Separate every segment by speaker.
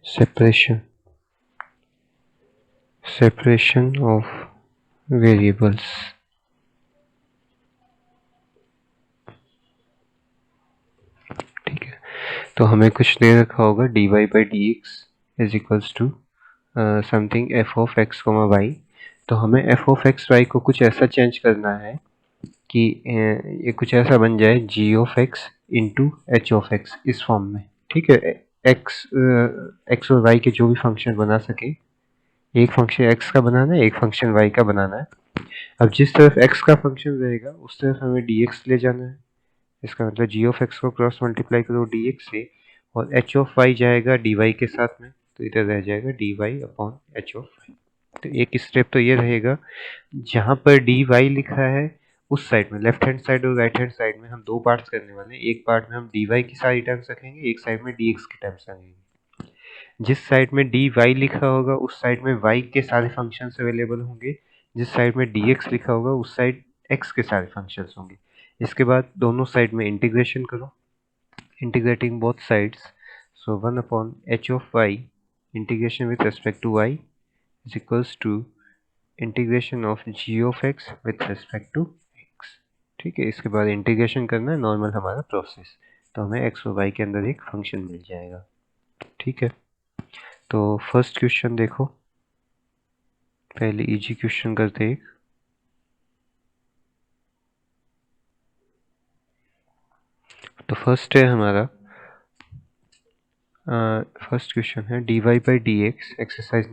Speaker 1: separation of variables। ठीक है, तो हमें कुछ दे रखा होगा dy by dx is equals to something f of x, y। तो हमें f of x y को कुछ ऐसा चेंज करना है कि ये कुछ ऐसा बन जाए g of x into h of x इस फॉर्म में। ठीक है, x और y के जो भी फंक्शन बना सके, एक फंक्शन x का बनाना है, एक फंक्शन y का बनाना है। अब जिस तरफ x का फंक्शन रहेगा उस तरफ हमें dx ले जाना है। इसका मतलब g of x को क्रॉस मल्टीप्लाई करो dx से, और h of y जाएगा dy के साथ में, तो इधर रह जाएगा dy upon h of y। तो एक स्टेप तो ये रहेगा, जहाँ पर dy लिखा है उस साइड में, लेफ्ट हैंड साइड और राइट हैंड साइड में हम दो पार्ट्स करने वाले हैं। एक पार्ट में हम dy की सारी टर्म्स रखेंगे, एक साइड में dx की टर्म्स रखेंगे। जिस साइड में dy लिखा होगा उस साइड में y के सारे फंक्शंस अवेलेबल होंगे, जिस साइड में dx लिखा होगा उस साइड x के सारे फंक्शंस होंगे। इसके बाद दोनों साइड में इंटीग्रेशन करो, integrating both sides, so 1 upon h of y integration with respect to y is equals to integration of g of x with respect to x। ठीक है, इसके बाद इंटीग्रेशन करना है नॉर्मल हमारा प्रोसेस, तो हमें x और y के अंदर एक फंक्शन मिल जाएगा। ठीक है, तो फर्स्ट क्वेश्चन देखो, पहले इजी क्वेश्चन करते हैं। तो फर्स्ट है हमारा, फर्स्ट क्वेश्चन है dy by dx exercise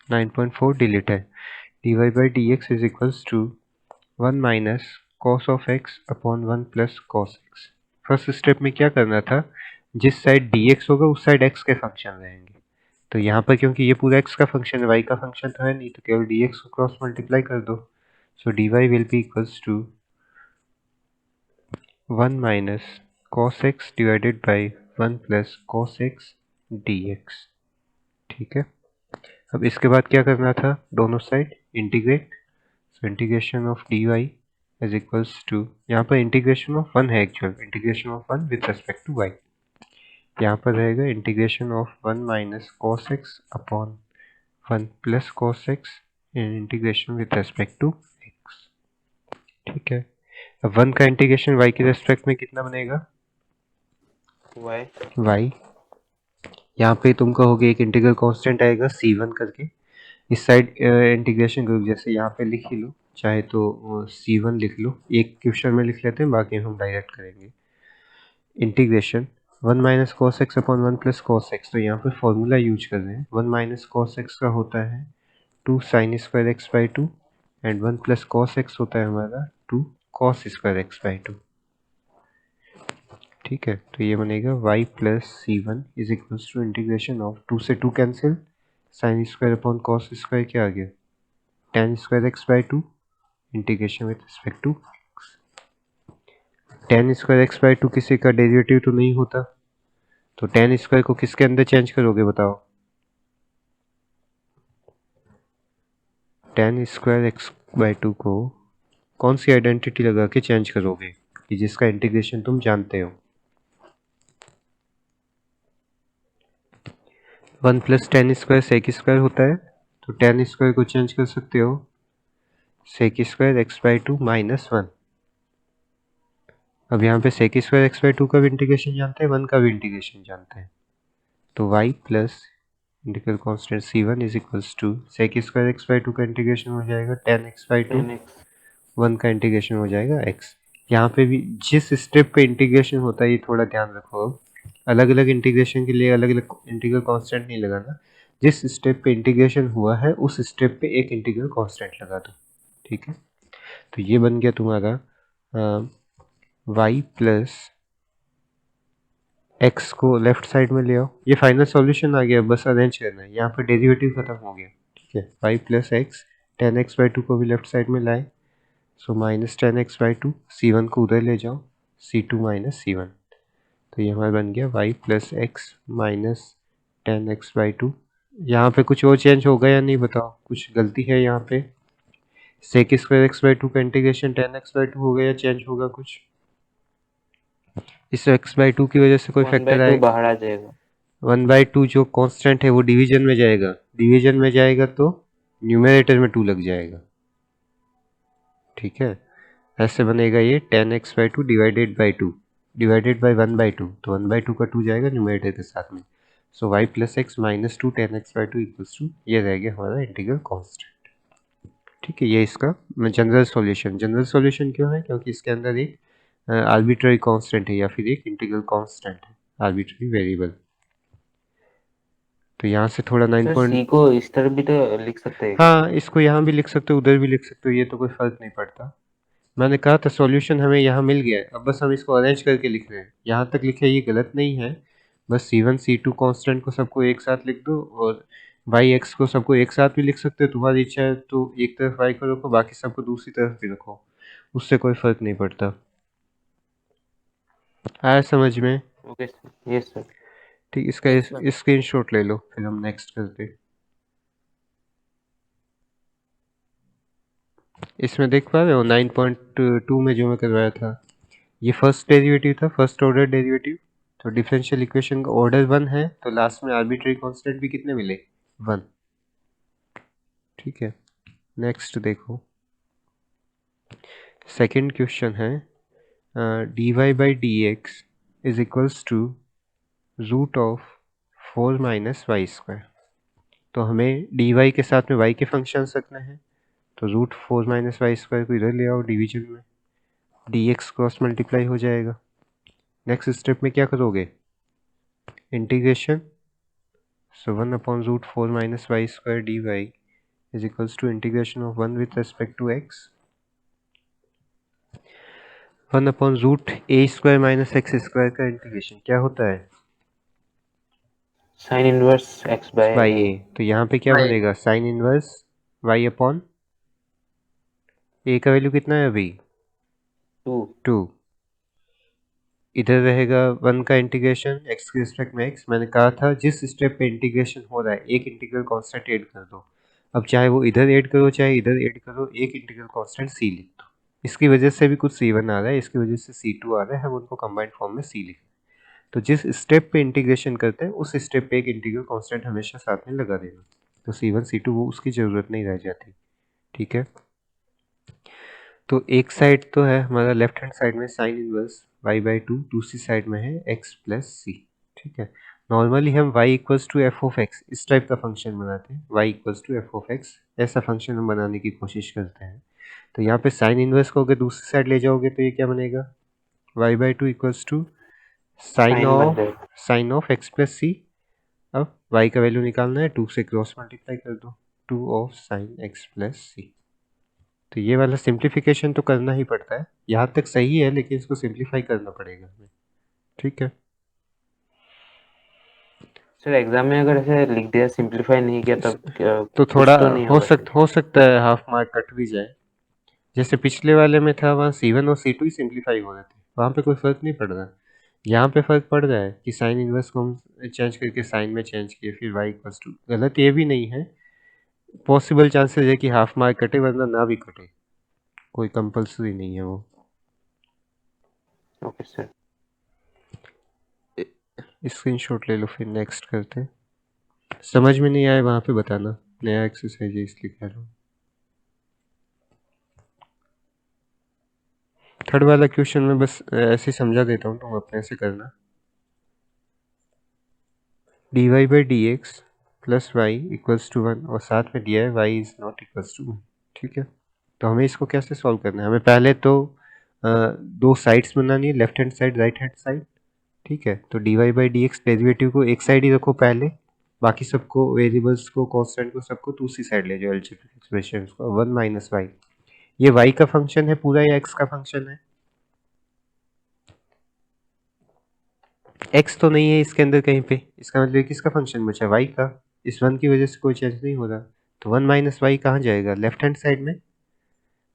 Speaker 1: 9.4 delete है। dy by dx is equals to 1 minus cos of x upon 1 plus cos x। First step में क्या करना था, जिस साइड dx होगा उस साइड x के फंक्शन रहेंगे। तो यहाँ पर क्योंकि ये पूरा x का फंक्शन है, y का फंक्शन तो है नहीं, तो केवल dx को क्रॉस मल्टीप्लाई कर दो। So dy will be equals to 1 minus cos x divided by 1 plus cos x dx। ठीक है, अब इसके बाद क्या करना था, दोनों side integrate. So integration of dy is equals to, यहाँ पर इंटीग्रेशन ऑफ 1 है actual, integration of 1 with respect to y। यहाँ पर रहेगा integration of 1 minus cos x upon 1 plus cos x in integration with respect to x। ठीक है, अब 1 का इंटीग्रेशन y के रेस्पेक्ट में कितना बनेगा, y। यहाँ पे तुम कहोगे एक इंटीग्रल कांस्टेंट आएगा c1 करके, इस साइड इंटीग्रेशन करो, जैसे यहाँ पे लिख ही लो, चाहे तो c1 लिख लो, एक क्वेश्चन में लिख लेते हैं, बाकी हम डायरेक्ट करेंगे। Integration 1 minus cos x upon 1 plus cos x, तो यहाँ पे फॉर्मूला यूज कर रहे हैं। 1 माइनस कॉस एक्स का होता है 2 sine square x by 2, and 1 plus cos x होता है हमारा 2 कॉस स्क्वायर एक्स बाई 2। ठीक है, तो ये बनेगा y plus c one is equals to integration of 2 से 2 cancel, sine square upon cos square क्या आ गया, tan square x by 2 integration with respect to tan square x by 2 किसी का डेरिवेटिव तो नहीं होता, तो tan स्क्वायर को किसके अंदर चेंज करोगे बताओ, tan स्क्वायर एक्स बाई 2 को कौन सी आइडेंटिटी लगा के चेंज करोगे कि जिसका इंटीग्रेशन तुम जानते हो। 1 plus tan square sec square होता है, तो टेन स्क्वायर को चेंज कर सकते हो sec square x by 2 minus 1। अब यहाँ पे सेक स्क्वायर एक्स बाई 2 का भी इंटीग्रेशन जानते हैं, 1 का भी इंटीग्रेशन जानते हैं, तो y plus integral constant c1 is equals to sec square x by 2 का इंटीग्रेशन हो जाएगा tan x बाई 2, 1 का इंटीग्रेशन हो जाएगा x। यहाँ पे भी जिस स्टेप पे इंटीग्रेशन होता है ये थोड़ा ध्यान रखो, अलग अलग इंटीग्रेशन के लिए अलग अलग इंटीग्रल कांस्टेंट नहीं लगाना, जिस स्टेप पे इंटीग्रेशन हुआ है उस स्टेप पे एक इंटीग्रल कांस्टेंट लगा दो। ठीक है, तो ये बन गया तुम्हारा y प्लस x को लेफ्ट साइड में ले आओ, ये फाइनल सॉल्यूशन आ गया, बस अरेंज करना है, यहाँ पे डेरिवेटिव खत्म हो गया। ठीक है, y plus x ten x by 2 को भी लेफ्ट साइड में लाए, so minus ten x by 2, c1 को उधर ले जाओ, c2 माइनस c1, तो ये हमारा बन गया y plus x minus ten x by 2। यहाँ पे कुछ और चेंज होगा या नहीं बताओ, कुछ गलती है यहाँ पे, सेक स्क्वायर एक्स बाई 2 का इंटीग्रेशन टेन एक्स बाई 2 हो गया या चेंज होगा कुछ, इस x/2 की वजह से कोई फैक्टर
Speaker 2: 1/2
Speaker 1: आएगा?
Speaker 2: बाहर आ जाएगा।
Speaker 1: 1/2 जो कांस्टेंट है वो डिवीजन में जाएगा, डिवीजन में जाएगा तो न्यूमरेटर में 2 लग जाएगा। ठीक है, ऐसे बनेगा ये 10x/2 divided by 2 divided by 1/2, तो 1/2 का 2 जाएगा न्यूमरेटर के साथ में। So y plus x minus 2 10x/2 equals to, ये रह गया हमारा इंटीग्रल कांस्टेंट। ठीक है, ये इसका जनरल सॉल्यूशन। जनरल सॉल्यूशन क्यों है? क्योंकि इसके अंदर एक आर्बिट्ररी कांस्टेंट है या फिर एक इंटीग्रल कांस्टेंट है, आर्बिट्ररी वेरिएबल। तो यहाँ से थोड़ा 9
Speaker 2: सर
Speaker 1: पॉइंट,
Speaker 2: सी को इस तरह भी तो लिख सकते हैं क्या?
Speaker 1: हाँ इसको यहाँ भी लिख सकते हो, उधर भी लिख सकते हो, ये तो कोई फर्क नहीं पड़ता। मैंने कहा था सॉल्यूशन हमें यहाँ मिल गया है, अब बस हम इसको अरेंज करके लिख रहे हैं। यहाँ तक लिखे ये गलत नहीं है, बस C1 C2 कांस्टेंट को सबको एक साथ लिख दो, और वाई एक्स को सबको एक साथ भी लिख सकते हो, तुम्हारी इच्छा है तो एक तरफ वाई को रखो, बाकी सबको दूसरी तरफ भी रखो, उससे कोई फर्क नहीं पड़ता। आया समझ में?
Speaker 2: Okay sir, yes sir.
Speaker 1: ठीक, इसका स्क्रीनशॉट ले लो, फिर हम नेक्स्ट करते हैं। इसमें देख पा रहे हो 9.2 में जो मैं करवाया था, ये फर्स्ट डेरिवेटिव था, फर्स्ट ऑर्डर डेरिवेटिव। तो डिफरेंशियल इक्वेशन का ऑर्डर 1 है, तो लास्ट में आर्बिट्ररी कांस्टेंट भी कितने मिले? 1। ठीक है, नेक्स्ट देखो, सेकंड क्वेश्चन है dy by d x is equals to root of 4 minus y square. तो हमें dy के साथ में y के फंक्शन रखने हैं, तो रूट 4 माइनस वाई स्क्वायर को इधर ले आओ डिवीजन में, dx क्रॉस मल्टीप्लाई हो जाएगा। नेक्स्ट स्टेप में क्या करोगे? Integration, so 1 upon root 4 minus y square dy is equals to integration of 1 with respect to x, 1 upon root a square minus x square का इंटीग्रेशन क्या होता है?
Speaker 2: Sine inverse x by
Speaker 1: by
Speaker 2: a.
Speaker 1: A. तो यहाँ पे क्या बनेगा? Sine inverse y upon a का वैल्यू कितना है अभी?
Speaker 2: 2।
Speaker 1: 2। इधर रहेगा 1 का इंटीग्रेशन x के रिस्पेक्ट में x। मैंने कहा था जिस स्टेप पे इंटीग्रेशन हो रहा है एक इंटीग्रल कांस्टेंट ऐड कर दो। अब चाहे वो इधर ऐड करो चाहे इधर ऐड करो, एक इंटीग्रल कांस्टेंट c लिख दो। इसकी वजह से भी कुछ c1 आ रहा है, इसकी वजह से c2 आ रहा है, हम उनको कंबाइंड फॉर्म में c लिख। तो जिस स्टेप पे इंटीग्रेशन करते हैं उस स्टेप पे एक इंटीग्रल कांस्टेंट हमेशा साथ में लगा देना, तो c1 c2 वो उसकी ज़रूरत नहीं रह जाती। ठीक है, तो एक साइड तो है हमारा लेफ्ट हैंड साइड में साइन इनवर्स y/2, दूसरी साइड में है x प्लस सी। ठीक है, नॉर्मली हम y equals to f of x इस टाइप का फंक्शन बनाते हैं, y equals to f of x ऐसा फंक्शन हम बनाने की कोशिश करते हैं। तो यहाँ पे साइन इनवर्स को अगर दूसरी साइड ले जाओगे तो ये क्या बनेगा? y/2 इक्वल्स टू
Speaker 2: साइन बन जाएगा।
Speaker 1: साइन ऑफ एक्स प्लस सी। अब y का वैल्यू निकालना है, 2 से क्रॉस मल्टीप्लाई कर दो, 2 of sine x plus c. तो ये वाला सिंप्लीफिकेशन तो करना ही पड़ता है, यहाँ तक सही है लेकिन इसको सिंप्लीफाई करना पड़ेगा हमें। ठीक है,
Speaker 2: सर एग्जाम में अगर ऐसे लिख दिया, सिंपलीफाई नहीं किया, तब
Speaker 1: तो थोड़ा
Speaker 2: कुछ तो नहीं होगा सर?
Speaker 1: हो सकता है हाफ मार्क कट भी जाए। जैसे पिछले वाले में था, वहाँ C1 और C2 ही सिंप्लीफाई हो रहे थे, वहाँ पे कोई फर्क नहीं पड़ रहा। यहाँ पे फर्क पड़ रहा है कि साइन इनवर्स को हम चेंज करके साइन में चेंज किए, फिर y इक्वल्स टू, गलत ये भी नहीं है, पॉसिबल चांसेस है कि हाफ मार्क कटे वरना ना भी कटे, कोई कंपल्सरी नहीं है वो।
Speaker 2: Okay sir.
Speaker 1: स्क्रीनशॉट ले लो, फिर नेक्स्ट करते हैं। समझ में नहीं आए वहाँ पे बताना, नया एक्सरसाइज है इसलिए कह रहा हूँ। थर्ड वाला क्वेश्चन में बस ऐसे समझा देता हूँ, तुम अपने से करना। dy by d x plus y equals to 1 और साथ में दिया है y is not equals to 1। ठीक है, तो हमें इसको कैसे सॉल्व करना है? हमें पहले तो दो साइड्स बनानी है, left hand side right hand side. ठीक है, तो dy by d x derivative को एक साइड ही रखो पहले, बाकी सबको वेरिएबल्स को कांस्टेंट को सबको दूसरी साइड ले जाओ, एलजेब्रिक एक्सप्रेशन को 1 माइनस वाई। ये y का फंक्शन है पूरा या x का फंक्शन है? x तो नहीं है इसके अंदर कहीं पे, इसका मतलब किसका फंक्शन बचा? y का। इस 1 की वजह से कोई चेंज नहीं हो रहा, तो 1 माइनस वाई कहाँ जाएगा? लेफ्ट हैंड साइड में।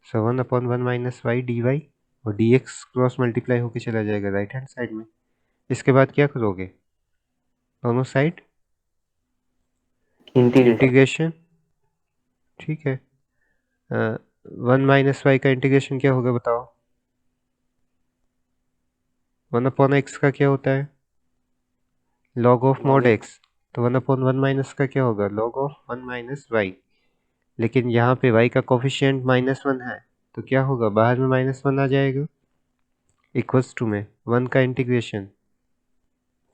Speaker 1: So 1 upon 1 minus y d y, और डी एक्स क्रॉस मल्टीप्लाई होकर चला जाएगा राइट हैंड साइड में। इसके बाद क्या करोगे? दोनों साइड
Speaker 2: इंटीग्रेशन।
Speaker 1: इंटीग्रेशन। ठीक है, 1 माइनस वाई का इंटीग्रेशन क्या होगा बताओ? 1 अपॉन एक्स का क्या होता है? Log of mod x. तो 1 अपॉन 1 माइनस का क्या होगा? Log of 1 minus y. लेकिन यहाँ पे y का कोफिशिएंट -1 है, तो क्या होगा? बाहर में -1 आ जाएगा, इक्वल्स टू में 1 का इंटीग्रेशन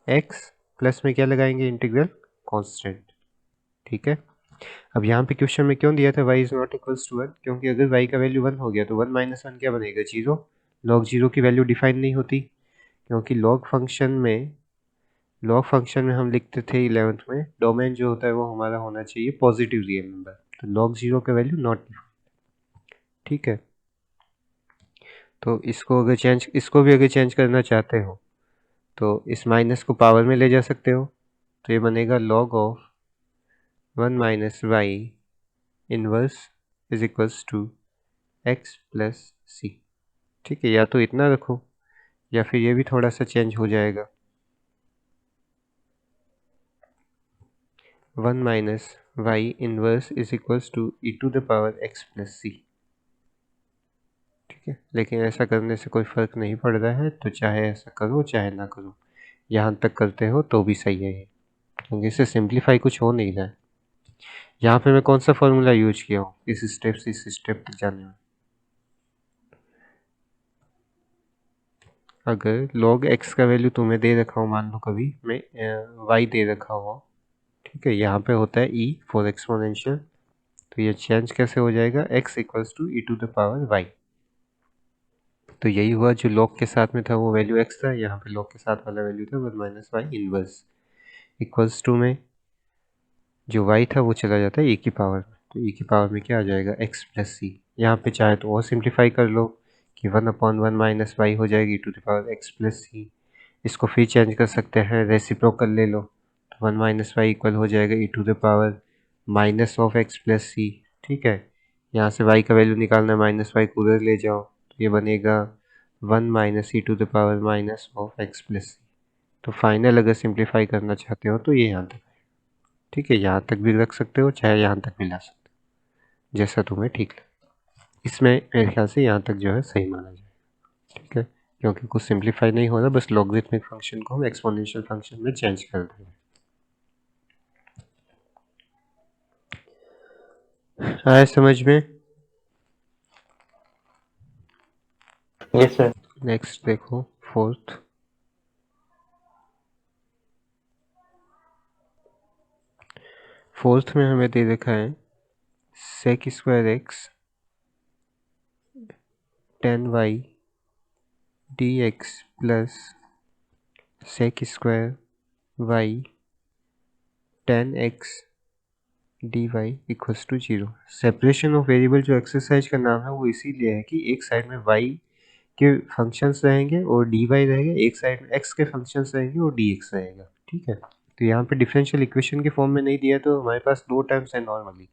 Speaker 1: x प्लस में क्या लगाएंगे? Integral constant. ठीक है। अब यहाँ पे क्वेश्चन में क्यों दिया था y is not equals to 1? क्योंकि अगर y का वैल्यू 1 हो गया तो 1 माइनस 1 क्या बनेगा? 0। लॉग 0 की वैल्यू डिफाइन नहीं होती, क्योंकि लॉग फंक्शन में हम लिखते थे 11th में, डोमेन जो होता है वो हमारा होना चाहिए पॉजिटिव रियल नंबर। तो लॉग 0 का वैल्यू नॉट डिफाइन। ठीक है। तो इसको भी अगर चेंज करना चाहते हो तो इस माइनस को पावर में ले जा सकते हो। तो ये बनेगा log of 1 minus y inverse is equals to x plus c. ठीक है, या तो इतना रखो या फिर ये भी थोड़ा सा चेंज हो जाएगा। 1 minus y inverse is equals to e to the power x plus c. ठीक है, लेकिन ऐसा करने से कोई फ़र्क नहीं पड़ रहा है, तो चाहे ऐसा करो चाहे ना करो, यहाँ तक करते हो तो भी सही है ये, क्योंकि इससे सिंप्लीफाई कुछ हो नहीं रहा है। यहाँ पे मैं कौन सा फॉर्मूला यूज किया हूँ इस स्टेप से इस स्टेप तक जाने में? अगर log x का वैल्यू तुम्हें दे रखा हूँ, मान लो कभी मैं y दे रखा हुआ, ठीक है, यहाँ पे होता है e फॉर एक्सपोनेंशियल, तो ये चेंज कैसे हो जाएगा? x equals to e to the power y। तो यही हुआ, जो log के साथ में था वो वैल्यू x था, यहाँ पे log के साथ वाला वैल्यू था 1 minus y inverse, equals to में जो y था वो चला जाता है e की पावर में, तो e की पावर में क्या आ जाएगा? x प्लस सी। यहाँ पे चाहे तो और सिंप्लीफाई कर लो कि 1 अपॉन 1 माइनस वाई हो जाएगी e to the power x plus c. इसको फिर चेंज कर सकते हैं, रेसिप्रोकल ले लो, तो 1 माइनस वाई इक्वल हो जाएगा e to the power minus of x plus c. ठीक है, यहाँ से y का वैल्यू निकालना है, माइनस वाई को उधर ले जाओ, तो ये बनेगा 1 minus e to the power minus of x plus c. तो फाइनल अगर सिंप्लीफाई करना चाहते हो तो ये यहाँ तक। ठीक है, यहाँ तक भी रख सकते हो, चाहे यहाँ तक भी ला सकते हो, जैसा तुम्हें ठीक लगे। इसमें मेरे ख्याल से यहाँ तक जो है सही माना जाए। ठीक है, क्योंकि कुछ सिंप्लीफाई नहीं हो रहा, बस लॉगरिथमिक फंक्शन को हम एक्सपोनेंशियल फंक्शन में चेंज कर देंगे। आया समझ में?
Speaker 2: Yes sir.
Speaker 1: नेक्स्ट देखो, फोर्थ में हमें दे रखा है sec square x tan y d x plus sec square y tan x d y equals to 0। Separation of variable जो एक्सरसाइज का नाम है वो इसीलिए है कि एक साइड में y के फंक्शंस रहेंगे और dy रहेगा, एक साइड में x के फंक्शंस रहेंगे और dx रहेगा। ठीक है, तो यहाँ पे डिफरेंशियल इक्वेशन के फॉर्म में नहीं दिया, तो हमारे पास दो टर्म्स है नॉर्मली।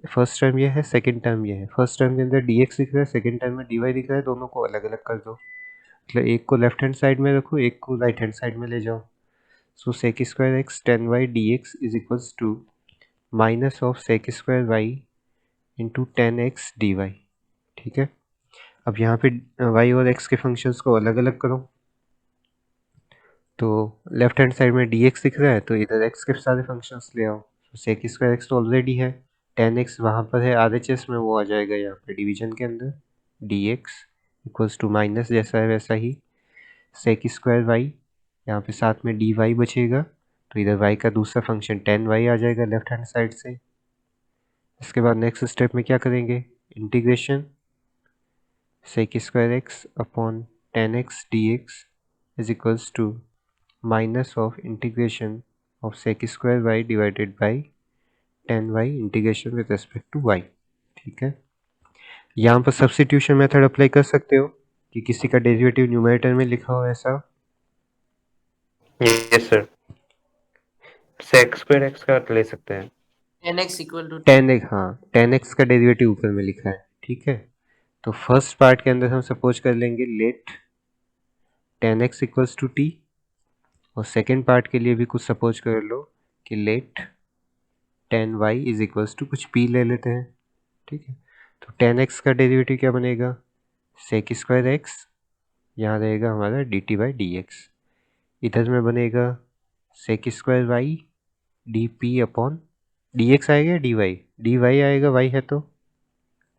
Speaker 1: फर्स्ट टर्म ये है, सेकंड टर्म ये है। फर्स्ट टर्म के अंदर dx दिख रहा है, सेकंड टर्म में dy दिख रहा है, दोनों को अलग अलग कर दो, मतलब एक को लेफ्ट हैंड साइड में रखो, एक को राइट हैंड साइड में ले जाओ। So sec square x tan y d x is equals to minus of sec square y into tan x d y. ठीक है, अब यहाँ पे y और x के फंक्शंस को अलग अलग करो, तो लेफ्ट हैंड साइड में dx दिख रहा है, तो इधर x के सारे फंक्शंस ले आओ। तो सेक स्क्वायर एक्स तो ऑलरेडी है, टेन एक्स वहाँ पर है RHS में, वो आ जाएगा यहाँ पे डिवीजन के अंदर, dx इक्वल्स टू माइनस जैसा है वैसा ही सेक स्क्वायर वाई, यहाँ पे साथ में dy बचेगा, तो इधर y का दूसरा फंक्शन टेन वाई आ जाएगा लेफ्ट हैंड साइड से। इसके बाद नेक्स्ट स्टेप में क्या करेंगे? Integration sec square x upon tan x dx is equals to minus of integration of sec square y divided by tan y integration with respect to y। ठीक है, यहाँ पर सब्स्टिट्यूशन मेथड अप्लाई कर सकते हो कि किसी का डेरिवेटिव न्यूमरेटर में लिखा हो ऐसा।
Speaker 2: Yes sir, sec square x का ले सकते हैं।
Speaker 1: टेन एक्स, हाँ टेन एक्स का डेरिवेटिव ऊपर में लिखा है। ठीक है, तो फर्स्ट पार्ट के अंदर हम सपोज कर लेंगे let tan x equals to t, और सेकेंड पार्ट के लिए भी कुछ सपोज कर लो कि let tan y is equals to कुछ पी ले लेते हैं। ठीक है, तो टेन एक्स का डेरिवेटिव क्या बनेगा? सेक स्क्वायर एक्स यहाँ रहेगा हमारा dt/dx, इधर में बनेगा sec² y dp upon dx आएगा dy आएगा, y है तो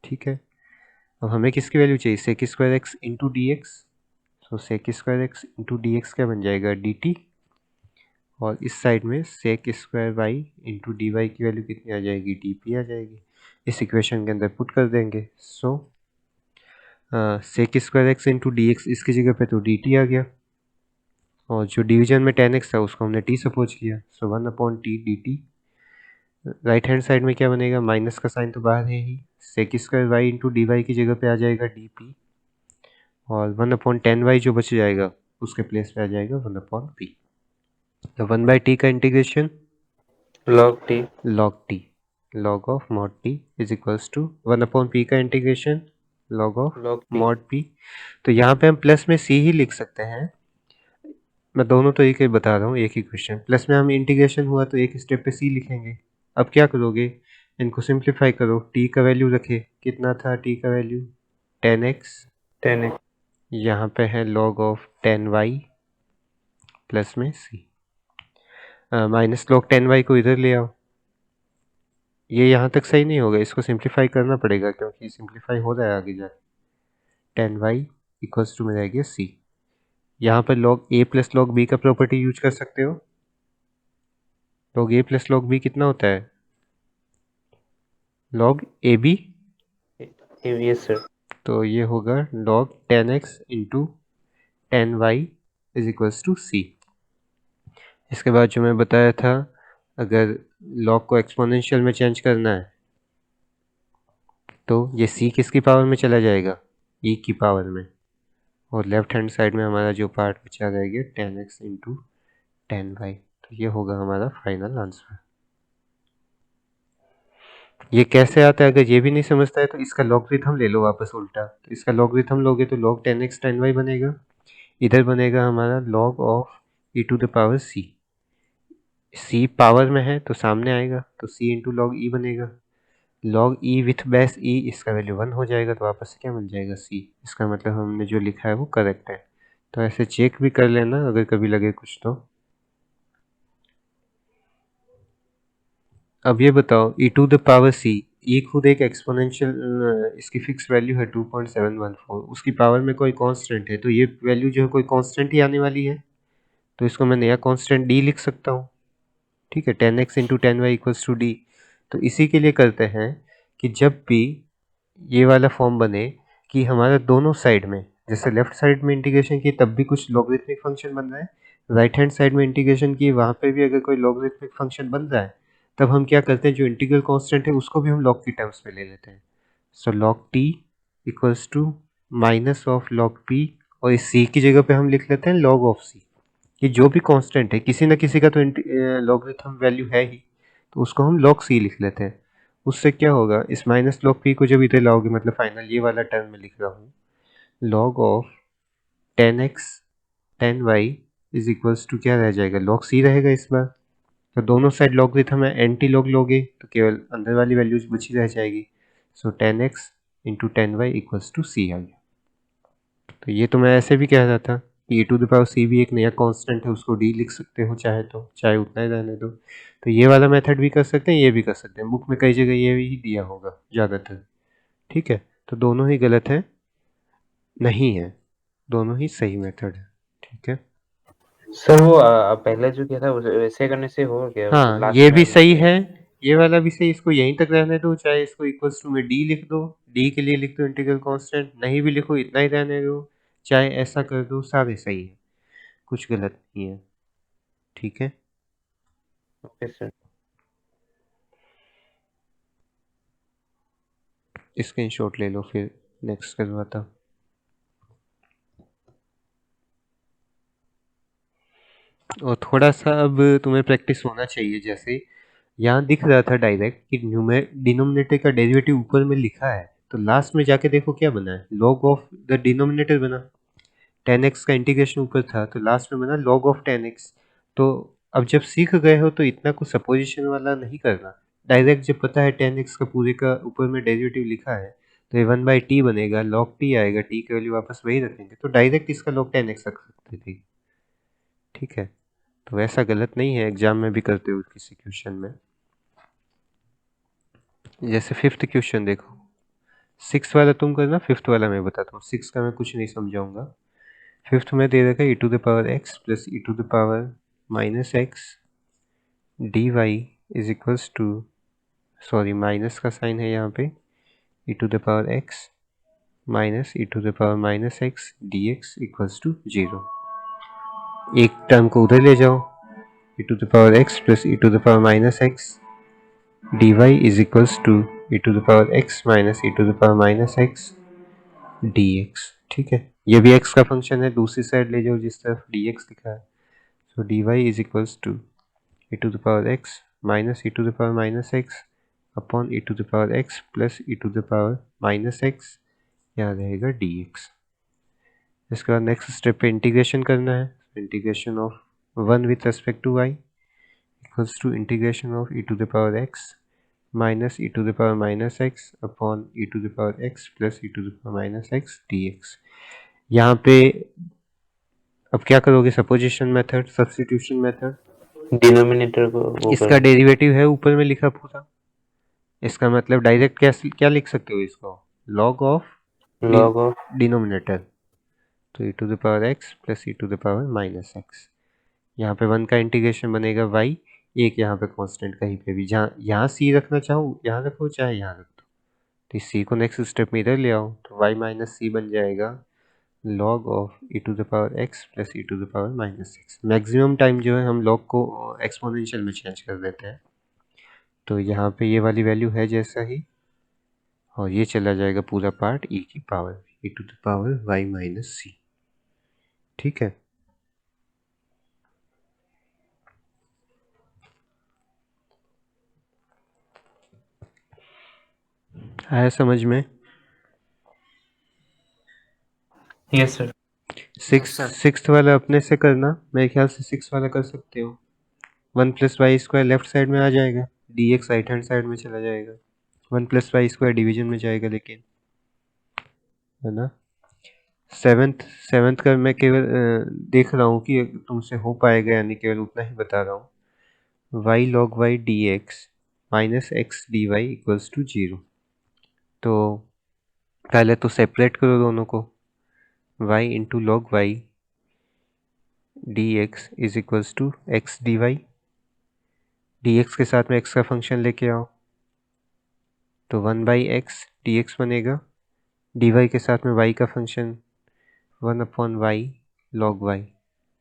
Speaker 1: ठीक है। अब हमें किसकी वैल्यू चाहिए, sec² x into D x, तो sec² x into D x क्या बन जाएगा dt, और इस साइड में sec² y into d y की वैल्यू कितनी आ जाएगी, dp आ जाएगी। इस इक्वेशन के अंदर पुट कर देंगे, सो sec² x into D x इसकी जगह पे तो dt आ गया, और जो डिवीजन में tan x था उसको हमने t सपोज किया, so 1/t dt। Right hand side में क्या बनेगा, माइनस का साइन तो बाहर है ही, sec² y into d y की जगह पे आ जाएगा dp, और 1/10y जो बच जाएगा उसके प्लेस पे आ जाएगा 1/p। तो 1/t का integration
Speaker 2: log t
Speaker 1: log of mod t is equals to 1/p का integration log of
Speaker 2: log p
Speaker 1: mod p। तो यहाँ पे हम प्लस में c ही लिख सकते हैं, मैं दोनों तरीके बता रहा हूँ एक ही क्वेश्चन। प्लस में हम इंटीग्रेशन हुआ तो एक स्टेप पे c लिखेंगे। अब क्या करोगे, इनको सिंप्लीफाई करो, t का वैल्यू रखे, कितना था t का वैल्यू 10x,
Speaker 2: 10x
Speaker 1: यहाँ पे है log ऑफ 10y प्लस में c, माइनस log 10y को इधर ले आओ, ये यहाँ तक सही नहीं होगा, इसको सिंप्लीफाई करना पड़ेगा क्योंकि सिंप्लीफाई हो रहा है आगे जाके। 10y इक्वल्स टू में रहेगी c, यहाँ पर log a plus log b का प्रॉपर्टी यूज कर सकते हो। log a plus log b कितना होता है, log ab,
Speaker 2: yes sir
Speaker 1: तो ये होगा log 10x into 10y is equals to c। इसके बाद जो मैं बताया था, अगर log को एक्सपोनेंशियल में चेंज करना है तो ये c किसकी पावर में चला जाएगा, e की पावर में, और लेफ्ट हैंड साइड में हमारा जो पार्ट बचा रहेगा 10x इंटू 10y, तो ये होगा हमारा फाइनल आंसर। ये कैसे आता है, अगर ये भी नहीं समझता है तो इसका लॉगरिथम ले लो वापस उल्टा, तो इसका लॉगरिथम लोगे तो log 10x 10y बनेगा, इधर बनेगा हमारा log of e to the power c, c power में है तो सामने आएगा तो c इंटू लॉग ई बनेगा, log e with base e इसका वैल्यू 1 हो जाएगा, तो वापस से क्या मिल जाएगा c, इसका मतलब हमने जो लिखा है वो करेक्ट है। तो ऐसे चेक भी कर लेना अगर कभी लगे कुछ तो। अब ये बताओ e to the power c, ये खुद एक एक्सपोनेंशियल, इसकी फिक्स वैल्यू है 2.714, उसकी पावर में कोई कांस्टेंट है तो ये वैल्यू जो है कोई कांस्टेंट ही आने वाली है, तो इसको मैं नया कांस्टेंट d लिख सकता हूँ, ठीक है, 10x into 10y equals to D. तो इसी के लिए करते हैं कि जब भी ये वाला फॉर्म बने कि हमारा दोनों साइड में, जैसे लेफ्ट साइड में इंटीग्रेशन की तब भी कुछ लॉगरिथमिक फंक्शन बन रहा है, राइट हैंड साइड में इंटीग्रेशन की वहाँ पे भी अगर कोई लॉगरिथमिक फंक्शन बन रहा है, तब हम क्या करते हैं, जो इंटीग्रल कांस्टेंट है उसको भी हम लॉग की टर्म्स में ले लेते हैं। So log t equals to minus of log p, और इस सी की जगह पे हम लिख लेते हैं लॉग ऑफ सी, कि जो भी कांस्टेंट है किसी ना किसी का तो लॉगरिथम वैल्यू है ही, तो उसको हम log c लिख लेते हैं। उससे क्या होगा, इस माइनस log p को जब इधर लाओगे, मतलब फाइनल ये वाला टर्म में लिख रहा हूँ, log of 10x 10y is equals to क्या रह जाएगा, log c रहेगा इस बार। तो दोनों साइड लॉगरिथम है, एंटी लॉग लोगे तो केवल अंदर वाली वैल्यूज बची रह जाएगी। So 10x into 10y equals to c आ गया। तो ये तो मैं ऐसे भी कह रहा था कि e to the power c भी एक नया कांस्टेंट है, उसको d लिख सकते हो चाहे तो, चाहे उतना ही रहने दो। तो ये वाला मेथड भी कर सकते हैं, ये भी कर सकते हैं, बुक में कई जगह ये भी दिया होगा ज़्यादातर, ठीक है। तो दोनों ही गलत है, नहीं है, दोनों ही सही मेथड है, ठीक है।
Speaker 2: सर वो पहले जो किया था वैसे करने से हो गया,
Speaker 1: हाँ
Speaker 2: लास्ट
Speaker 1: ये
Speaker 2: में
Speaker 1: भी सही है, ये वाला भी सही, इसको यहीं तक रहने दो, चाहे इसको इक्वल्स टू में d लिख दो, d के लिए लिख दो इंटीग्रल कांस्टेंट, नहीं भी लिखो इतना ही रहने दो, चाहे ऐसा कर दो, सारे सही है, कुछ गलत नहीं है, ठीक है।
Speaker 2: ओके सर
Speaker 1: स्क्रीनशॉट ले लो फिर नेक्स्ट करवाता। और थोड़ा सा अब तुम्हें प्रैक्टिस होना चाहिए, जैसे यहाँ दिख रहा था डायरेक्ट कि डिनोमिनेटर का डेरिवेटिव ऊपर में लिखा है, तो लास्ट में जाके देखो क्या बना है, log ऑफ द डिनोमिनेटर बना, 10x का इंटीग्रेशन ऊपर था तो लास्ट में बना log ऑफ 10x। तो अब जब सीख गए हो तो इतना कुछ सपोजिशन वाला नहीं करना, डायरेक्ट जब पता है 10x का पूरे का ऊपर में डेरिवेटिव लिखा है तो ये 1/t बनेगा, log t आएगा, t की वैल्यू वापस वही रखेंगे, तो डायरेक्ट इसका log 10x रख सकते थे। ठीक है, तो वैसा गलत नहीं है, एग्जाम में भी करते हो किसी क्वेश्चन में। जैसे 5th क्वेश्चन देखो, 6 वाला तुम करना, 5th वाला मैं बताता हूँ। 6 का मैं कुछ नहीं समझाऊंगा। 5th में दे रखा है e⁻x plus e⁻−x dy is equals to, sorry minus का साइन है यहाँ पे, e⁻x minus e⁻−x dx equals to 0। एक टर्म को उधर ले जाओ, e⁻x plus e⁻−x dy is equals to e⁻x minus e⁻−x dx। ठीक है, ये भी x का फंक्शन है, दूसरी साइड ले जाओ जिस तरफ dx लिखा है, so dy is equals to e⁻x minus e⁻−x upon e⁻x plus e⁻−x, यहाँ रहेगा dx। इसके बाद नेक्स्ट स्टेप पे इंटीग्रेशन करना है, integration of 1 with respect to y equals to integration of e⁻x minus e⁻−x upon e⁻x plus e⁻−x dx। यहाँ पे अब क्या करोगे, supposition method, substitution method,
Speaker 2: denominator को वो
Speaker 1: इसका डेरिवेटिव है ऊपर में लिखा पूरा, इसका मतलब डायरेक्ट क्या लिख सकते हो इसको, log of
Speaker 2: log of
Speaker 1: denominator, तो e⁻x प्लस e⁻−x। यहाँ पे 1 का इंटीग्रेशन बनेगा y, एक यहाँ पे कांस्टेंट कहीं पे भी, जहाँ यहाँ c रखना चाहो यहाँ रखो, चाहे यहाँ रख दो, तो इस c को नेक्स्ट स्टेप में इधर ले आओ, तो y माइनस सी बन जाएगा log of e⁻x plus e⁻−x। Maximum time जो है हम log को एक्सपोनेंशियल में चेंज कर देते हैं, तो यहाँ पे ये वाली वैल्यू है जैसा ही, और ये चला जाएगा पूरा पार्ट e की पावर e⁻y−c। ठीक है, आया समझ में?
Speaker 2: Yes sir.
Speaker 1: सिक्स वाला अपने से करना, मेरे ख्याल से 6 वाला कर सकते हो। 1 plus y square left side में आ जाएगा, dx राइट हैंड साइड में चला जाएगा, 1 प्लस वाई स्क्वायर डिवीजन में जाएगा, लेकिन है ना। सेवेंथ का मैं केवल देख रहा हूँ कि तुमसे हो पाएगा यानी, केवल उतना ही बता रहा हूँ। y log y dx minus x d y equals to 0। तो पहले तो सेपरेट करो दोनों को, y into log y d x is equals to x d y, d x के साथ में x का फंक्शन लेके आओ, तो 1/x dx बनेगा, dy के साथ में y का function 1/y log y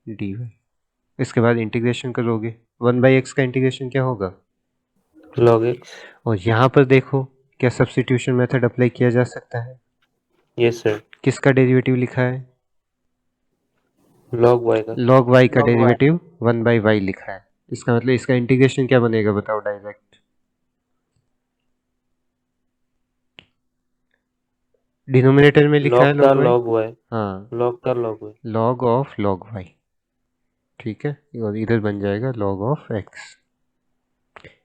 Speaker 1: dy। इसके बाद इंटीग्रेशन करोगे, 1/x का इंटीग्रेशन क्या होगा,
Speaker 2: लॉग एक्स।
Speaker 1: और यहाँ पर देखो क्या सब्स्टिट्यूशन मेथड अप्लाई किया जा सकता है।
Speaker 2: Yes sir.
Speaker 1: किसका डेरिवेटिव लिखा है,
Speaker 2: लॉग वाई का।
Speaker 1: log y का डेरिवेटिव 1/y लिखा है, इसका मतलब इसका इंटीग्रेशन क्या बनेगा बताओ डायरेक्ट, डिनोमिनेटर में लिखा है
Speaker 2: लॉग का
Speaker 1: log y,
Speaker 2: लॉग वाई।
Speaker 1: हाँ
Speaker 2: लॉग का log y.
Speaker 1: log of log y। ठीक है, और इधर बन जाएगा log ऑफ x।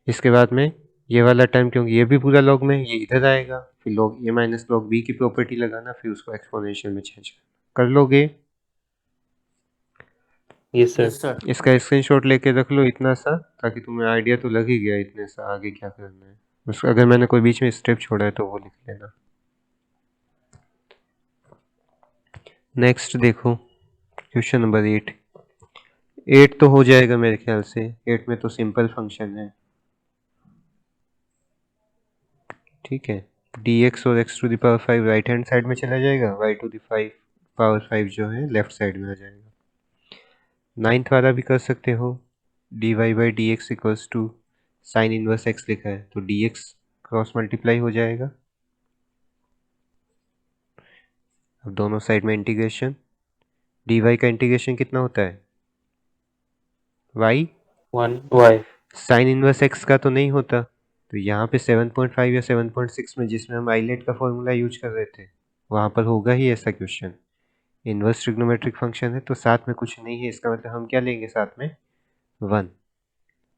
Speaker 1: इसके बाद में ये वाला टर्म, क्योंकि ये भी पूरा log में, ये इधर आएगा, फिर log a minus log b की प्रॉपर्टी लगाना, फिर उसको एक्सपोनेंशियल में चेंज करना, कर लोगे।
Speaker 2: Yes sir.
Speaker 1: इसका स्क्रीनशॉट लेके रख लो इतना सा, ताकि तुम्हें आइडिया तो लग ही गया इतने सा आगे क्या करना है, बस अगर मैंने कोई बीच में स्टेप छोड़ा है तो वो लिख लेना। नेक्स्ट देखो क्वेश्चन नंबर 8। 8 तो हो जाएगा मेरे ख्याल से, 8 में तो सिंपल फंक्शन है। ठीक है, dx और x to the power 5 right hand side में चला जाएगा, y टू द पावर 5 जो है लेफ्ट साइड में आ जाएगा। 9th वाला भी कर सकते हो, dy by d x equals to sine inverse x लिखा है, तो dx क्रॉस मल्टीप्लाई हो जाएगा, अब दोनों साइड में इंटीग्रेशन, dy का इंटीग्रेशन कितना होता है, y
Speaker 2: 1 y.
Speaker 1: Sine inverse x का तो नहीं होता, तो यहाँ पे 7.5 या 7.6 में जिसमें हम आइलेट का फॉर्मूला यूज कर रहे थे, वहाँ पर होगा ही ऐसा क्वेश्चन। इनवर्स ट्रिग्नोमेट्रिक फंक्शन है तो साथ में कुछ नहीं है, इसका मतलब हम क्या लेंगे साथ में 1।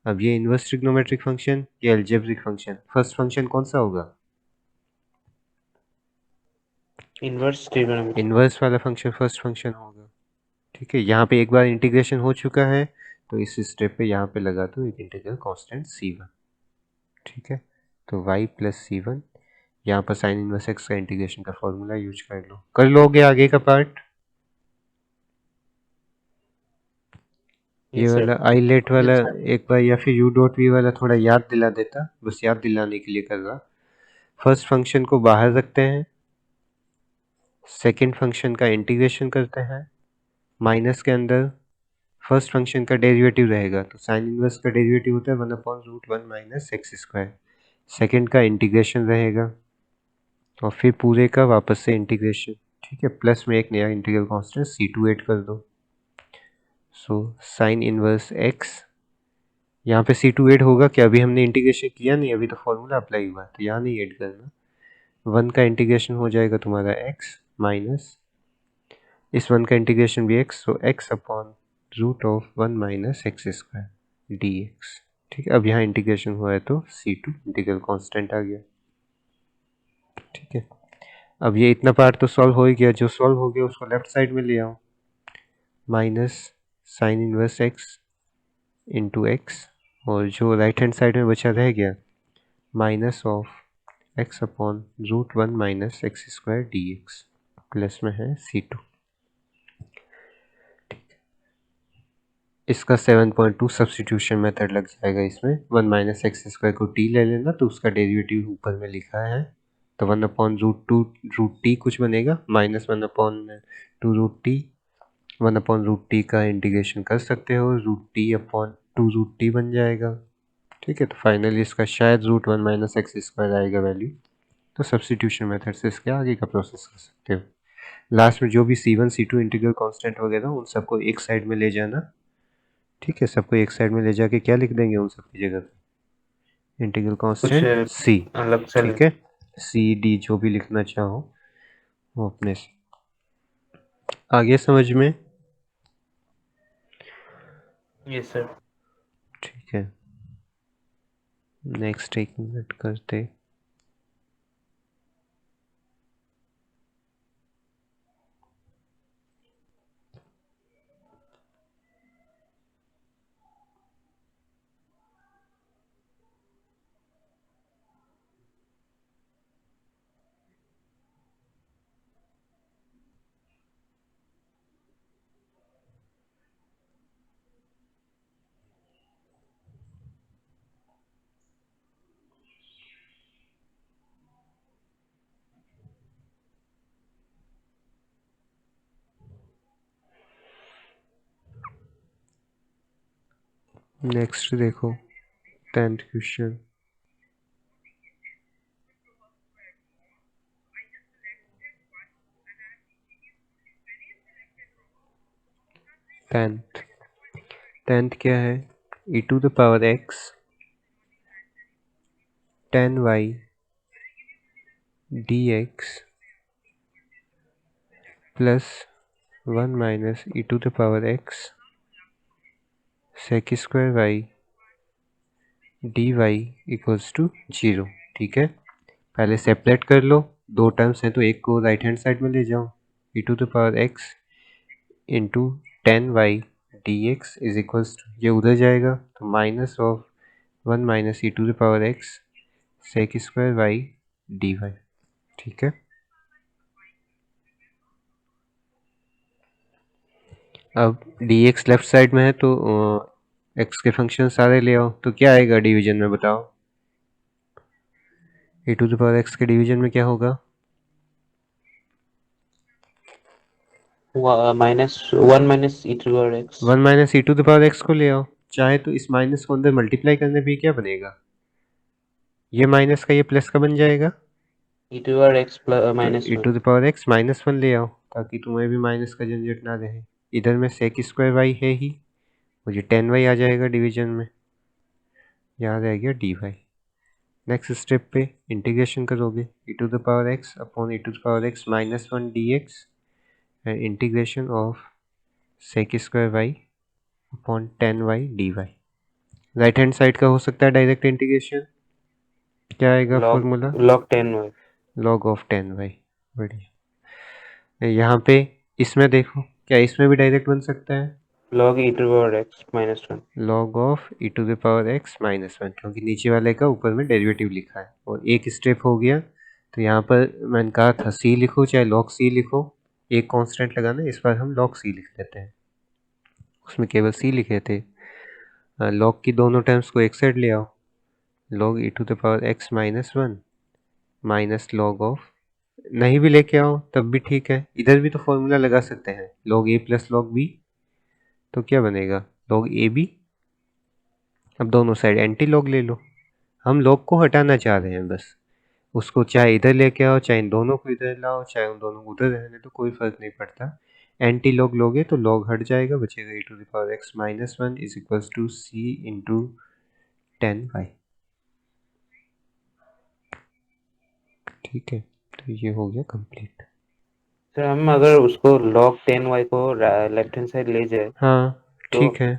Speaker 1: अब ये इनवर्स ट्रिग्नोमेट्रिक फंक्शन, ये अलजेब्रिक फंक्शन, फर्स्ट फंक्शन कौन सा होगा,
Speaker 2: इनवर्स ट्रिग्नोमेट्री।
Speaker 1: इनवर्स वाला फंक्शन फर्स्ट फंक्शन होगा। ठीक है, यहाँ पे एक बार इंटीग्रेशन हो चुका है तो इस स्टेप पे यहाँ पे लगा दो एक इंटीग्रल कांस्टेंट c1। ठीक है, तो y प्लस c1, यहाँ पर साइन इनवर्स एक्स का इंटीग्रेशन का फॉर्मूला यूज कर लोगे आगे का पार्ट। ये
Speaker 2: यस
Speaker 1: वाला
Speaker 2: सर।
Speaker 1: आईलेट वाला
Speaker 2: यस
Speaker 1: एक बार या फिर यू डॉट वी वाला थोड़ा याद दिला देता, बस याद दिलाने के लिए कर रहा। फर्स्ट फंक्शन को बाहर रखते हैं, सेकंड फंक्शन का इंटीग्रेशन करते हैं, माइनस के अंदर फर्स्ट फंक्शन का डेरिवेटिव रहेगा, तो साइन इनवर्स का डेरिवेटिव होता है 1/√1 माइनस एक्स स्क्वायर। सेकेंड का इंटीग्रेशन रहेगा और फिर पूरे का वापस से इंटीग्रेशन। ठीक है, प्लस में एक नया इंटीग्रल कांस्टेंट c2 ऐड कर दो। सो साइन इनवर्स एक्स, यहाँ पे c2 ऐड होगा क्या, अभी हमने इंटीग्रेशन किया नहीं, अभी तो फॉर्मूला अप्लाई हुआ, तो यहाँ नहीं ऐड करना। 1 का इंटीग्रेशन हो जाएगा तुम्हारा x माइनस इस 1 का इंटीग्रेशन भी x, सो x upon √1 minus x square D x. ठीक है, अब यहाँ इंटीग्रेशन हुआ है तो c2 इंटीग्रल कांस्टेंट आ गया। ठीक है, अब ये इतना पार्ट तो सॉल्व हो ही गया, जो सॉल्व हो गया उसको लेफ्ट साइड में ले आओ, minus sign inverse x into x, और जो राइट हैंड साइड में बचा रह गया minus of x upon √1 minus x square D x, plus में है c2। इसका 7.2 सब्सटीट्यूशन मेथड लग जाएगा इसमें। 1 माइनस एक्स स्क्वायर को t ले लेना तो उसका डेरिवेटिव ऊपर में लिखा है, तो 1/√2 कुछ बनेगा, माइनस 1/2 1/√t का इंटीग्रेशन कर सकते हो, √t/2√t बन जाएगा। ठीक है, तो फाइनली इसका शायद √1 माइनस एक्स स्क्वायर आएगा वैल्यू। तो सब्सटीट्यूशन मेथड से इसके आगे का प्रोसेस कर सकते हो। लास्ट में जो भी c1 c2 इंटीग्रल कांस्टेंट वगैरह उन सबको एक साइड में ले जाना। ठीक है, सबको एक साइड में ले जाके क्या लिख देंगे उन सब की जगह पे, इंटीग्रल
Speaker 2: कुछ
Speaker 1: कांस्टेंट c।
Speaker 2: अलग चल।
Speaker 1: ठीक है, सी डी जो भी लिखना चाहो वो अपने से। आगे समझ में?
Speaker 2: Yes sir.
Speaker 1: ठीक है, नेक्स्ट एक मिनट करते। नेक्स्ट देखो 10th क्वेश्चन। टेंथ क्या है, e⁻x tan y dx plus 1 minus e⁻x sec square y dy equals to 0। ठीक है, पहले सेपरेट कर लो, दो टर्म्स हैं तो एक को राइट हैंड साइड में ले जाओ, e⁻x into tan y d x is equals to, ये उधर जाएगा तो minus of 1 minus e⁻x sec square y d y. ठीक है, अब dx लेफ्ट साइड में है तो x के फंक्शन सारे ले आओ, तो क्या आएगा डिवीजन में बताओ, e⁻x के डिवीजन में क्या होगा,
Speaker 2: -1 माइनस e⁻x।
Speaker 1: 1 माइनस e⁻x को ले आओ, चाहे तो इस माइनस को अंदर मल्टीप्लाई करने भी क्या बनेगा, ये माइनस का ये प्लस का बन जाएगा,
Speaker 2: e⁻x
Speaker 1: तो
Speaker 2: -1।
Speaker 1: e⁻x -1 ले आओ ताकि तुम्हें भी माइनस का झंझट ना रहे। इधर में सेक स्क्वायर वाई है ही, मुझे टेन वाई आ जाएगा डिवीजन में, यहाँ रह गया डी वाई। नेक्स्ट स्टेप पे इंटीग्रेशन करोगे e⁻x upon e⁻x -1 dx and integration of sec square y upon tan y d y. Right hand side का हो सकता है डायरेक्ट इंटीग्रेशन, क्या आएगा
Speaker 2: log
Speaker 1: formula,
Speaker 2: log 10 y।
Speaker 1: Log of tan y. बढ़िया, यहाँ पे इसमें देखो, क्या इसमें भी डायरेक्ट बन सकता है?
Speaker 2: log e to the power x minus 1।
Speaker 1: log of e to the power x minus one, क्योंकि नीचे वाले का ऊपर में डेरिवेटिव लिखा है और एक स्टेप हो गया। तो यहाँ पर मैंने कहा था c लिखो चाहे log c लिखो, एक कांस्टेंट लगाना, इस बार हम log c लिख लेते हैं, उसमें केवल c लिखे थे। log की दोनों टर्म्स को एक साइड ले आओ, log e to the power x minus one minus log of, नहीं भी लेके आओ तब भी ठीक है, इधर भी तो फॉर्मूला लगा सकते हैं, log a plus log b, तो क्या बनेगा log ए बी। अब दोनों साइड एंटी लॉग ले लो, हम लॉग को हटाना चाह रहे हैं बस, उसको चाहे इधर लेके आओ चाहे इन दोनों को इधर लाओ चाहे उन दोनों को उधर रहने तो कोई फर्क नहीं पड़ता। एंटी लॉग लोगे तो लॉग हट जाएगा, बचेगा e to the power x minus one is equals to c into 10y। ठीक है, तो ये हो गया कंप्लीट।
Speaker 2: सर हम अगर उसको log 10y को लेफ्ट हैंड साइड ले जाए
Speaker 1: हाँ
Speaker 2: तो
Speaker 1: ठीक है।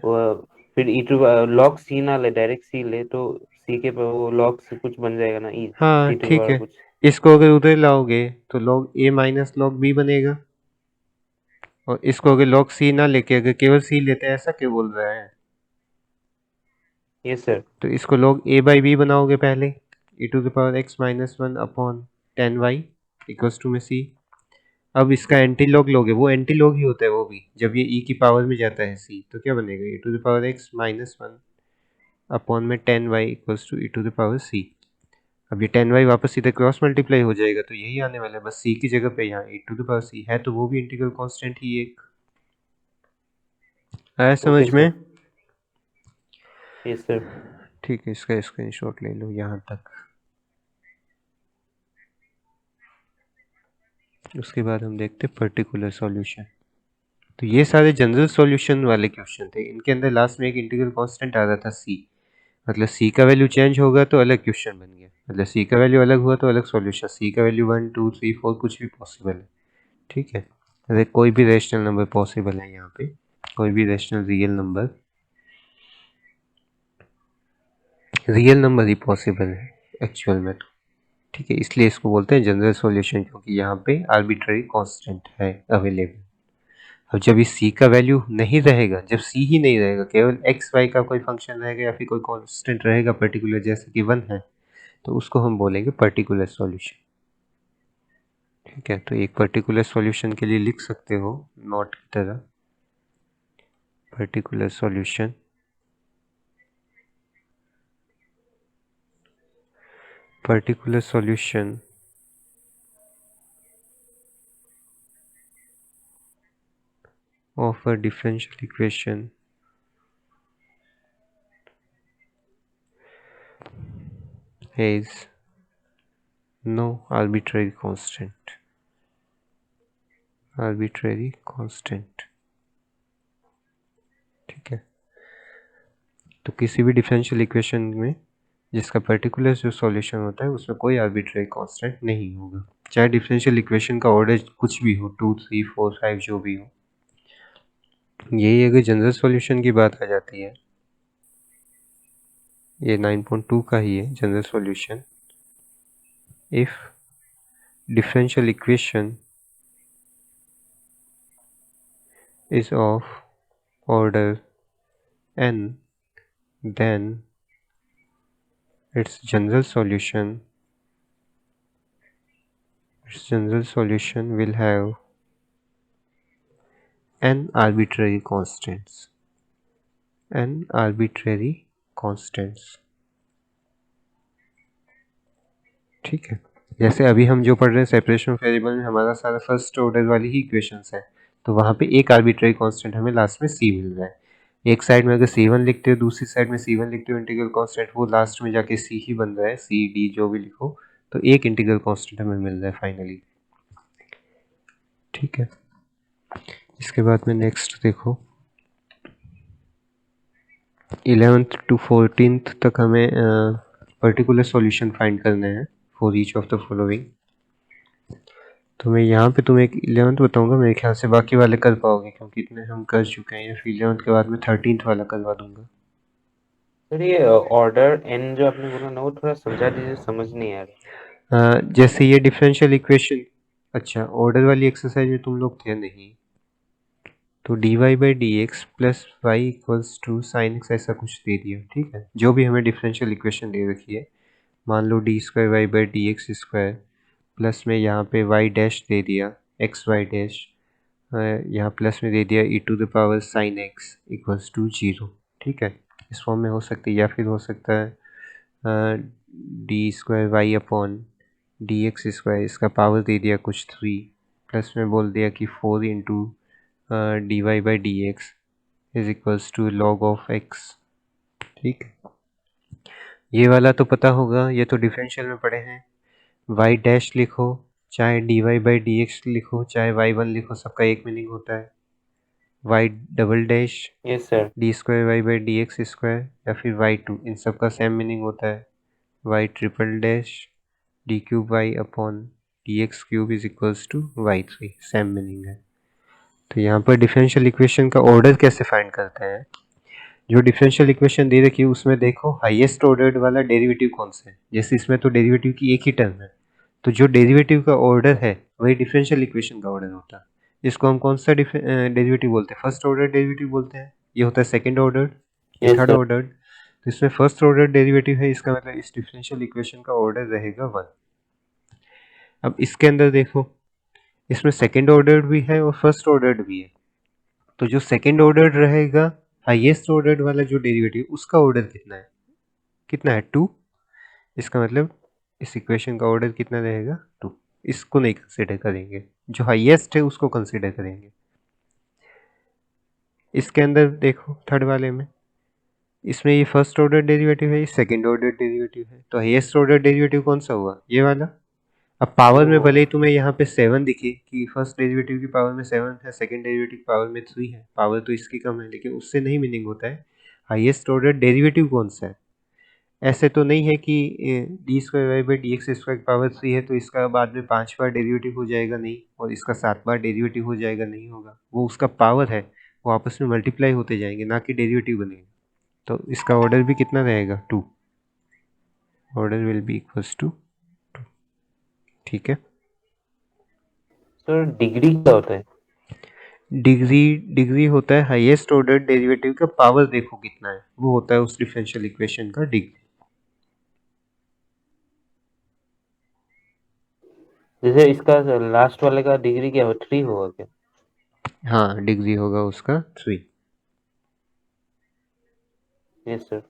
Speaker 2: फिर e टू log c ना ले, डायरेक्ट c ले तो c के वो log c कुछ बन जाएगा ना, e
Speaker 1: हाँ
Speaker 2: c टू
Speaker 1: ठीक
Speaker 2: पावर
Speaker 1: है,
Speaker 2: कुछ।
Speaker 1: इसको अगर उधर लाओगे तो log a minus log b बनेगा, और इसको अगर log c ना लेके अगर केवल c लेते हैं, ऐसा क्यों बोल रहा है?
Speaker 2: Yes sir.
Speaker 1: तो इसको log a बाई बी बनाओगे पहले, e to the power x minus one upon 10y equals to में c। अब इसका एंटी लॉग लोगे, वो एंटी लॉग ही होता है वो भी, जब ये e की पावर में जाता है c, तो क्या बनेगा e to the power x minus one upon में 10y equals to e to the power c। अब ये 10y वापस सीधे क्रॉस मल्टीप्लाई हो जाएगा, तो यही आने वाला है, बस c की जगह पे यहाँ e to the power c है, तो वो भी इंटीग्रल कांस्टेंट ही एक आया
Speaker 2: ओके
Speaker 1: समझ में?
Speaker 2: सर। Yes sir.
Speaker 1: ठीक है, इसका स्क्रीनशॉट ले लो यहाँ तक। उसके बाद हम देखते पर्टिकुलर सॉल्यूशन। तो ये सारे जनरल सॉल्यूशन वाले क्वेश्चन थे, इनके अंदर लास्ट में एक इंटीग्रल कांस्टेंट आ रहा था c, मतलब c का वैल्यू चेंज होगा तो अलग क्वेश्चन बन गया, मतलब c का वैल्यू अलग हुआ तो अलग सॉल्यूशन, c का वैल्यू 1 2 3 4 कुछ भी पॉसिबल है। ठीक है, अरे कोई भी रेशनल नंबर पॉसिबल है यहाँ पे, कोई भी रेशनल रियल नंबर ही पॉसिबल है एक्चुअल में तो। ठीक है, इसलिए इसको बोलते हैं जनरल सॉल्यूशन, क्योंकि यहाँ पे आर्बिट्ररी कांस्टेंट है अवेलेबल। अब जब इस c का वैल्यू नहीं रहेगा, जब c ही नहीं रहेगा, केवल x y का कोई फंक्शन रहेगा या फिर कोई कांस्टेंट रहेगा पर्टिकुलर, जैसे कि 1 है, तो उसको हम बोलेंगे पर्टिकुलर सॉल्यूशन। ठीक है, तो एक पर्टिकुलर सॉल्यूशन के लिए लिख सकते हो नोट की तरह, particular solution particular solution of a differential equation is no arbitrary constant, arbitrary constant। ठीक है, तो किसी भी डिफरेंशियल इक्वेशन में जिसका पर्टिकुलर जो सॉल्यूशन होता है उसमें कोई आर्बिट्ररी कांस्टेंट नहीं होगा, चाहे डिफरेंशियल इक्वेशन का ऑर्डर कुछ भी हो, 2 3 4 5 जो भी हो। यही अगर जनरल सॉल्यूशन की बात आ जाती है, ये 9.2 का ही है general solution. If differential equation is of order n, then its general solution will have n arbitrary constants, n arbitrary constants। ठीक है, जैसे अभी हम जो पढ़ रहे हैं सेपरेशन ऑफ वेरिएबल में, हमारा सारा फर्स्ट ऑर्डर वाली ही इक्वेशंस है, तो वहाँ पे एक आर्बिट्ररी कांस्टेंट हमें लास्ट में c मिल रहा है। एक साइड में अगर c1 लिखते हो, दूसरी साइड में c1 लिखते हो इंटीग्रल कांस्टेंट, वो लास्ट में जाके c ही बन रहा है, c d जो भी लिखो, तो एक इंटीग्रल कांस्टेंट हमें मिल रहा है फाइनली। ठीक है, इसके बाद में नेक्स्ट देखो 11th टू 14th तक हमें पर्टिकुलर सॉल्यूशन फाइंड करने हैं for each of the following. तो मैं यहाँ पे तुम्हें एक 11th बताऊंगा, मेरे ख्याल से बाकी वाले कर पाओगे क्योंकि इतने हम कर चुके हैं, या फिर 11th के बाद में 13th वाला करवा दूंगा।
Speaker 2: सर ये ऑर्डर n जो आपने बोला ना, वो थोड़ा समझा दीजिए, समझ नहीं आ रहा।
Speaker 1: जैसे ये डिफरेंशियल इक्वेशन अच्छा, ऑर्डर वाली एक्सरसाइज में तुम लोग थे नहीं। तो dy by d x plus y equals to sine x ऐसा कुछ दे दिया, ठीक है, जो भी हमें डिफरेंशियल इक्वेशन दे रखी है। मान लो d square y by d x square plus में यहाँ पे वाई डैश दे दिया, एक्स वाई डैश यहाँ प्लस में दे दिया e to the power sine x equals to zero, ठीक है। इस फॉर्म में हो सकती है, या फिर हो सकता है d square y upon d x square, इसका पावर दे दिया कुछ 3 प्लस में बोल दिया कि 4 into d y by d x is equals to log of x, ठीक है। ये वाला तो पता होगा, ये तो डिफरेंशियल में पढ़े हैं। वाई डैश लिखो चाहे d y by d x लिखो चाहे वाई वन लिखो, सबका एक मीनिंग होता है। Y double dash
Speaker 2: yes sir.
Speaker 1: D square y by d x square या फिर वाई टू, इन सब का सेम मीनिंग होता है। Y triple dash d cube y upon d x cube is equals to y three, same meaning है। तो यहाँ पर डिफरेंशियल इक्वेशन का ऑर्डर कैसे फाइंड करते हैं। जो डिफरेंशियल इक्वेशन दे रखी है उसमें देखो हाईएस्ट ऑर्डर वाला डेरिवेटिव कौन सा है। जैसे इसमें तो डेरिवेटिव की एक ही टर्म है, तो जो डेरिवेटिव का ऑर्डर है वही डिफरेंशियल इक्वेशन का ऑर्डर होता है। इसको हम कौन सा डेरिवेटिव बोलते हैं, फर्स्ट ऑर्डर डेरिवेटिव बोलते हैं। ये होता है सेकंड ऑर्डर, ये
Speaker 2: यस
Speaker 1: थर्ड
Speaker 2: सर।
Speaker 1: ऑर्डर। तो इसमें फर्स्ट ऑर्डर डेरिवेटिव है, इसका मतलब इस डिफरेंशियल इक्वेशन का ऑर्डर रहेगा 1। अब इसके अंदर देखो, इसमें सेकंड ऑर्डर भी है और फर्स्ट ऑर्डर भी है। तो जो सेकंड ऑर्डर रहेगा, हाईएस्ट ऑर्डर वाला जो डेरिवेटिव, उसका ऑर्डर कितना है, कितना है 2। इसका मतलब इस इक्वेशन का ऑर्डर कितना रहेगा 2। इसको नहीं कंसिडर करेंगे, जो हाईएस्ट है उसको कंसिडर करेंगे। इसके अंदर देखो थर्ड वाले में, इसमें ये फर्स्ट ऑर्डर डेरिवेटिव है, ये सेकंड ऑर्डर डेरिवेटिव है। तो हाईएस्ट ऑर्डर डेरिवेटिव कौन सा हुआ, ये वाला। अब पावर में भले ही तुम्हें यहाँ पे 7 दिखे कि फर्स्ट डेरिवेटिव की पावर में 7 है, सेकंड डेरिवेटिव की पावर में 3 है, पावर तो इसकी कम है, लेकिन उससे नहीं मीनिंग होता है हाईएस्ट ऑर्डर डेरिवेटिव कौन सा है। ऐसे तो नहीं है कि d square y by d x square की पावर 3 है तो इसका बाद में 5 बार डेरिवेटिव हो जाएगा, नहीं, और इसका 7 बार डेरिवेटिव हो जाएगा, नहीं होगा। वो उसका पावर है, वो आपस में मल्टीप्लाई होते जाएंगे, ना कि डेरिवेटिव बनेगा। तो इसका ऑर्डर भी कितना रहेगा 2, order will be equals to 2, ठीक है।
Speaker 2: सर डिग्री क्या होता है।
Speaker 1: डिग्री होता है हाईएस्ट ऑर्डर डेरिवेटिव का पावर, देखो कितना है, वो होता है उस डिफरेंशियल इक्वेशन का डिग्री।
Speaker 2: जैसे इसका लास्ट वाले का डिग्री क्या हो, 3 होगा क्या।
Speaker 1: हाँ, डिग्री होगा उसका 3।
Speaker 2: Yes sir.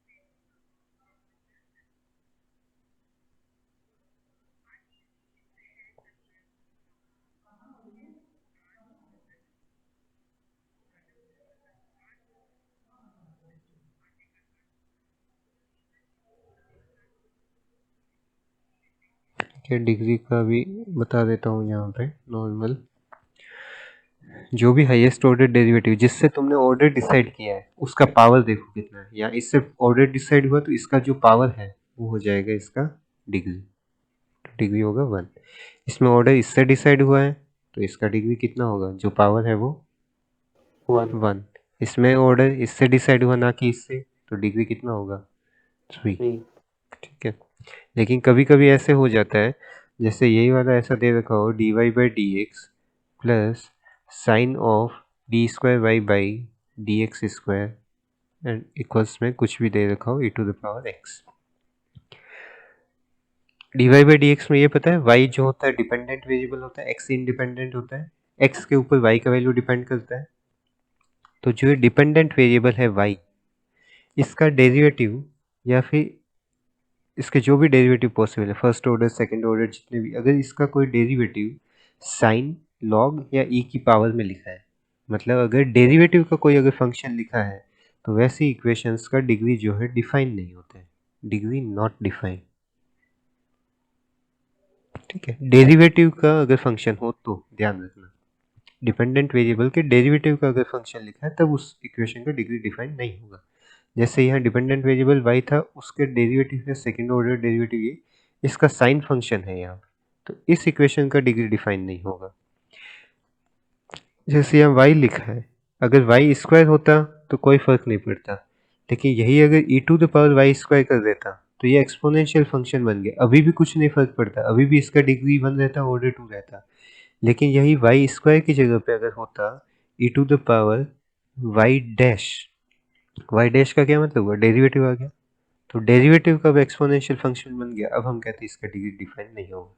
Speaker 1: डिग्री का भी बता देता हूँ यहाँ पे नॉर्मल। जो भी हाईएस्ट ऑर्डर डेरिवेटिव जिससे तुमने ऑर्डर डिसाइड किया है उसका पावर देखो कितना है, या इससे ऑर्डर डिसाइड हुआ तो इसका जो पावर है वो हो जाएगा इसका डिग्री। तो डिग्री होगा 1। इसमें ऑर्डर इससे डिसाइड हुआ है तो इसका डिग्री कितना होगा, जो पावर है वो
Speaker 2: 1।
Speaker 1: 1। इसमें ऑर्डर इससे डिसाइड हुआ ना कि इससे, तो डिग्री कितना होगा 3,
Speaker 2: 3।
Speaker 1: ठीक है। लेकिन कभी कभी ऐसे हो जाता है, जैसे यही वाला ऐसा दे रखा हो d y by d x plus sine of d square y by d x square and equals में कुछ भी दे रखा हो e to the power x. D y by d x में ये पता है वाई जो होता है डिपेंडेंट वेरिएबल होता है, एक्स इंडिपेंडेंट होता है, एक्स के ऊपर वाई का वैल्यू डिपेंड करता है। तो जो डिपेंडेंट वेरिएबल है वाई, इसका डेरिवेटिव या फिर इसके जो भी डेरिवेटिव पॉसिबल है, फर्स्ट ऑर्डर सेकंड ऑर्डर जितने भी, अगर इसका कोई डेरिवेटिव साइन लॉग या ई की पावर में लिखा है, मतलब अगर डेरिवेटिव का कोई अगर फंक्शन लिखा है, तो वैसी इक्वेशंस का डिग्री जो है डिफाइन नहीं होता है, डिग्री नॉट डिफाइन, ठीक है। डेरिवेटिव का अगर फंक्शन हो तो ध्यान रखना, डिपेंडेंट वेरिएबल के डेरिवेटिव का अगर फंक्शन लिखा है तब उस इक्वेशन का डिग्री डिफाइन नहीं होगा। जैसे यहाँ डिपेंडेंट वेरिएबल y था, उसके डेरिवेटिव है सेकंड ऑर्डर डेरिवेटिव ये, इसका साइन फंक्शन है यहाँ, तो इस इक्वेशन का डिग्री डिफाइन नहीं होगा। जैसे यहाँ y लिखा है, अगर y स्क्वायर होता तो कोई फर्क नहीं पड़ता, लेकिन यही अगर e to the power y square कर देता तो ये एक्सपोनेंशियल फंक्शन बन गया, अभी भी कुछ नहीं फर्क पड़ता, अभी भी इसका डिग्री 1 रहता, ऑर्डर 2 रहता। लेकिन यही वाई स्क्वायर की जगह पे अगर होता e to the power y dash, y dash का क्या मतलब हुआ, डेरिवेटिव आ गया, तो डेरिवेटिव का एक्सपोनेंशियल फंक्शन बन गया। अब हम कहते हैं इसका डिग्री डिफाइन नहीं होगा।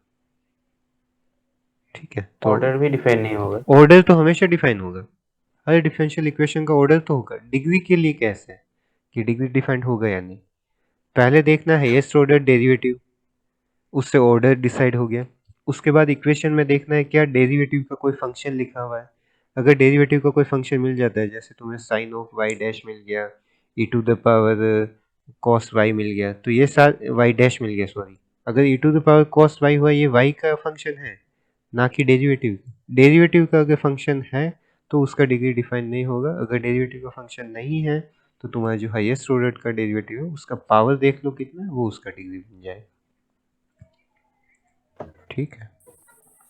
Speaker 1: ठीक है, तो
Speaker 2: ऑर्डर भी डिफाइन नहीं होगा।
Speaker 1: ऑर्डर तो हमेशा डिफाइन होगा, हर डिफरेंशियल इक्वेशन का ऑर्डर तो होगा। डिग्री के लिए कैसे कि डिग्री डिफाइंड होगा या नहीं, पहले देखना है हाईएस्ट ऑर्डर डेरिवेटिव, उससे ऑर्डर डिसाइड हो गया। उसके बाद इक्वेशन में देखना है क्या डेरिवेटिव का कोई फंक्शन लिखा हुआ है। अगर डेरिवेटिव का कोई फंक्शन मिल जाता है, जैसे तुम्हें साइन ऑफ वाई डैश मिल गया, e to the power cos y मिल गया, तो ये सारा वाई डैश मिल गया, सॉरी, अगर e to the power cos y हुआ, ये वाई का फंक्शन है, ना कि डेरिवेटिव। डेरिवेटिव का अगर फंक्शन है तो उसका डिग्री डिफाइन नहीं होगा। अगर डेरिवेटिव का फंक्शन नहीं है तो तुम्हारा जो हाईएस्ट ऑर्डर का डेरिवेटिव है उसका पावर देख लो कितना है, वो उसका डिग्री बन जाए। ठीक है।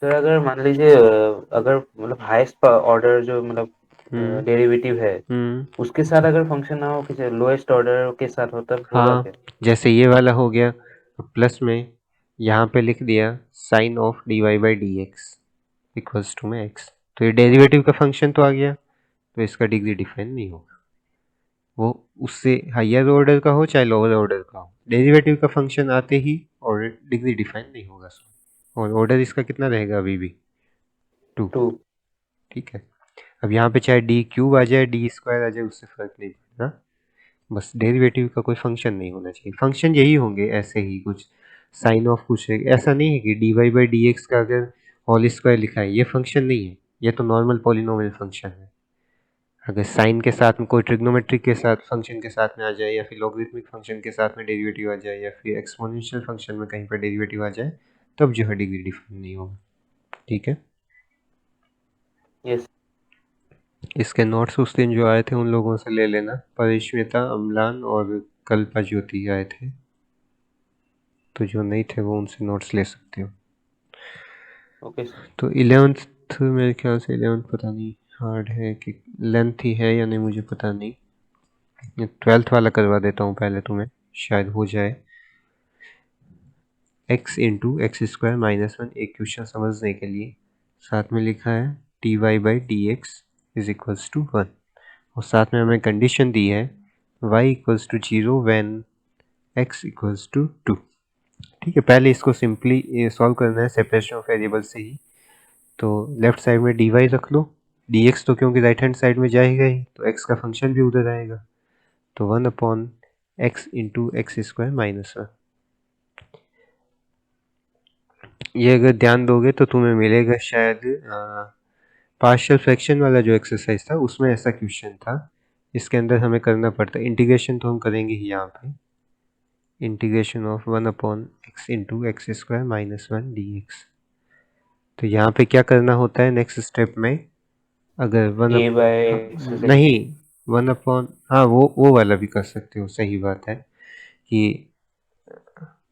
Speaker 2: सर अगर मान लीजिए अगर मतलब हाईएस्ट ऑर्डर जो मतलब
Speaker 1: हम्म।
Speaker 2: डेरिवेटिव है
Speaker 1: हम्म।
Speaker 2: उसके साथ अगर फंक्शन ना हो, किसी लोएस्ट ऑर्डर के साथ हो, तब होगा
Speaker 1: हाँ,
Speaker 2: क्या?
Speaker 1: जैसे ये वाला हो गया, प्लस में यहाँ पे लिख दिया sine of d y by d x equals to में एक्स, तो ये डेरिवेटिव का फंक्शन तो आ गया, तो इसका डिग्री डिफाइन नहीं होगा। वो उससे हायर ऑर्डर का हो चाहे लोअर ऑर्डर का हो, डेरिवेटिव का फंक्शन आते ही और डिग्री डिफाइन नहीं होगा। और ऑर्डर इसका कितना रहेगा अभी भी, टू।
Speaker 2: टू।
Speaker 1: ठीक है। अब यहाँ पे चाहे डी क्यूब आ जाए डी स्क्वायर आ जाए, उससे फर्क नहीं पड़ता, बस डेरिवेटिव का कोई फंक्शन नहीं होना चाहिए। फंक्शन यही होंगे ऐसे ही कुछ, साइन ऑफ कुछ है। ऐसा नहीं है कि d y by d x का अगर होल स्क्वायर लिखा है, ये फंक्शन नहीं है, ये तो नॉर्मल पॉलिनोमियल फंक्शन है। अगर साइन के साथ में कोई ट्रिग्नोमेट्रिक के साथ फंक्शन के साथ में आ जाए, या फिर लॉगरिथमिक फंक्शन के साथ में डेरिवेटिव आ जाए, या फिर एक्सपोनेंशियल फंक्शन में कहीं पर डेरिवेटिव आ जाए, तब जो है डिग्री डिफाइन नहीं होगा। ठीक है।
Speaker 2: यस।
Speaker 1: इसके नोट्स उस दिन जो आए थे उन लोगों से ले लेना, परिश्मिता, अम्लान और कल्पा ज्योति आए थे, तो जो नहीं थे वो उनसे नोट्स ले सकते हो।
Speaker 2: Okay sir.
Speaker 1: तो 11th मेरे ख्याल से 11th पता नहीं हार्ड है कि लेंथ ही है या नहीं, मुझे पता नहीं। 12th वाला करवा देता हूँ पहले तुम्हें, शायद हो जाए। x into x square minus one, एक क्वेश्चन समझने के लिए, साथ में लिखा है t y by d x is equals to one, और साथ में हमें कंडीशन दी है y equals to zero when x equals to two. ठीक है, पहले इसको सिंपली सॉल्व करना है सेपरेशन ऑफ वेरिएबल से ही। तो लेफ्ट साइड में डी वाई रख लो, डी एक्स तो क्योंकि राइट हैंड साइड में जाएगा ही, तो एक्स का फंक्शन भी उधर आएगा, तो one upon x into x square minus one. ये अगर ध्यान दोगे तो तुम्हें मिलेगा शायद पार्शियल फ्रैक्शन वाला जो एक्सरसाइज था उसमें ऐसा क्वेश्चन था। इसके अंदर हमें करना पड़ता है इंटीग्रेशन, तो हम करेंगे ही यहाँ पे, integration of one upon x into x square minus one D x. तो यहाँ पे क्या करना होता है नेक्स्ट स्टेप में, अगर
Speaker 2: ए बाय
Speaker 1: हाँ,
Speaker 2: एक्स
Speaker 1: नहीं, वन अपॉन, हाँ वो वाला भी कर सकते हो, सही बात है कि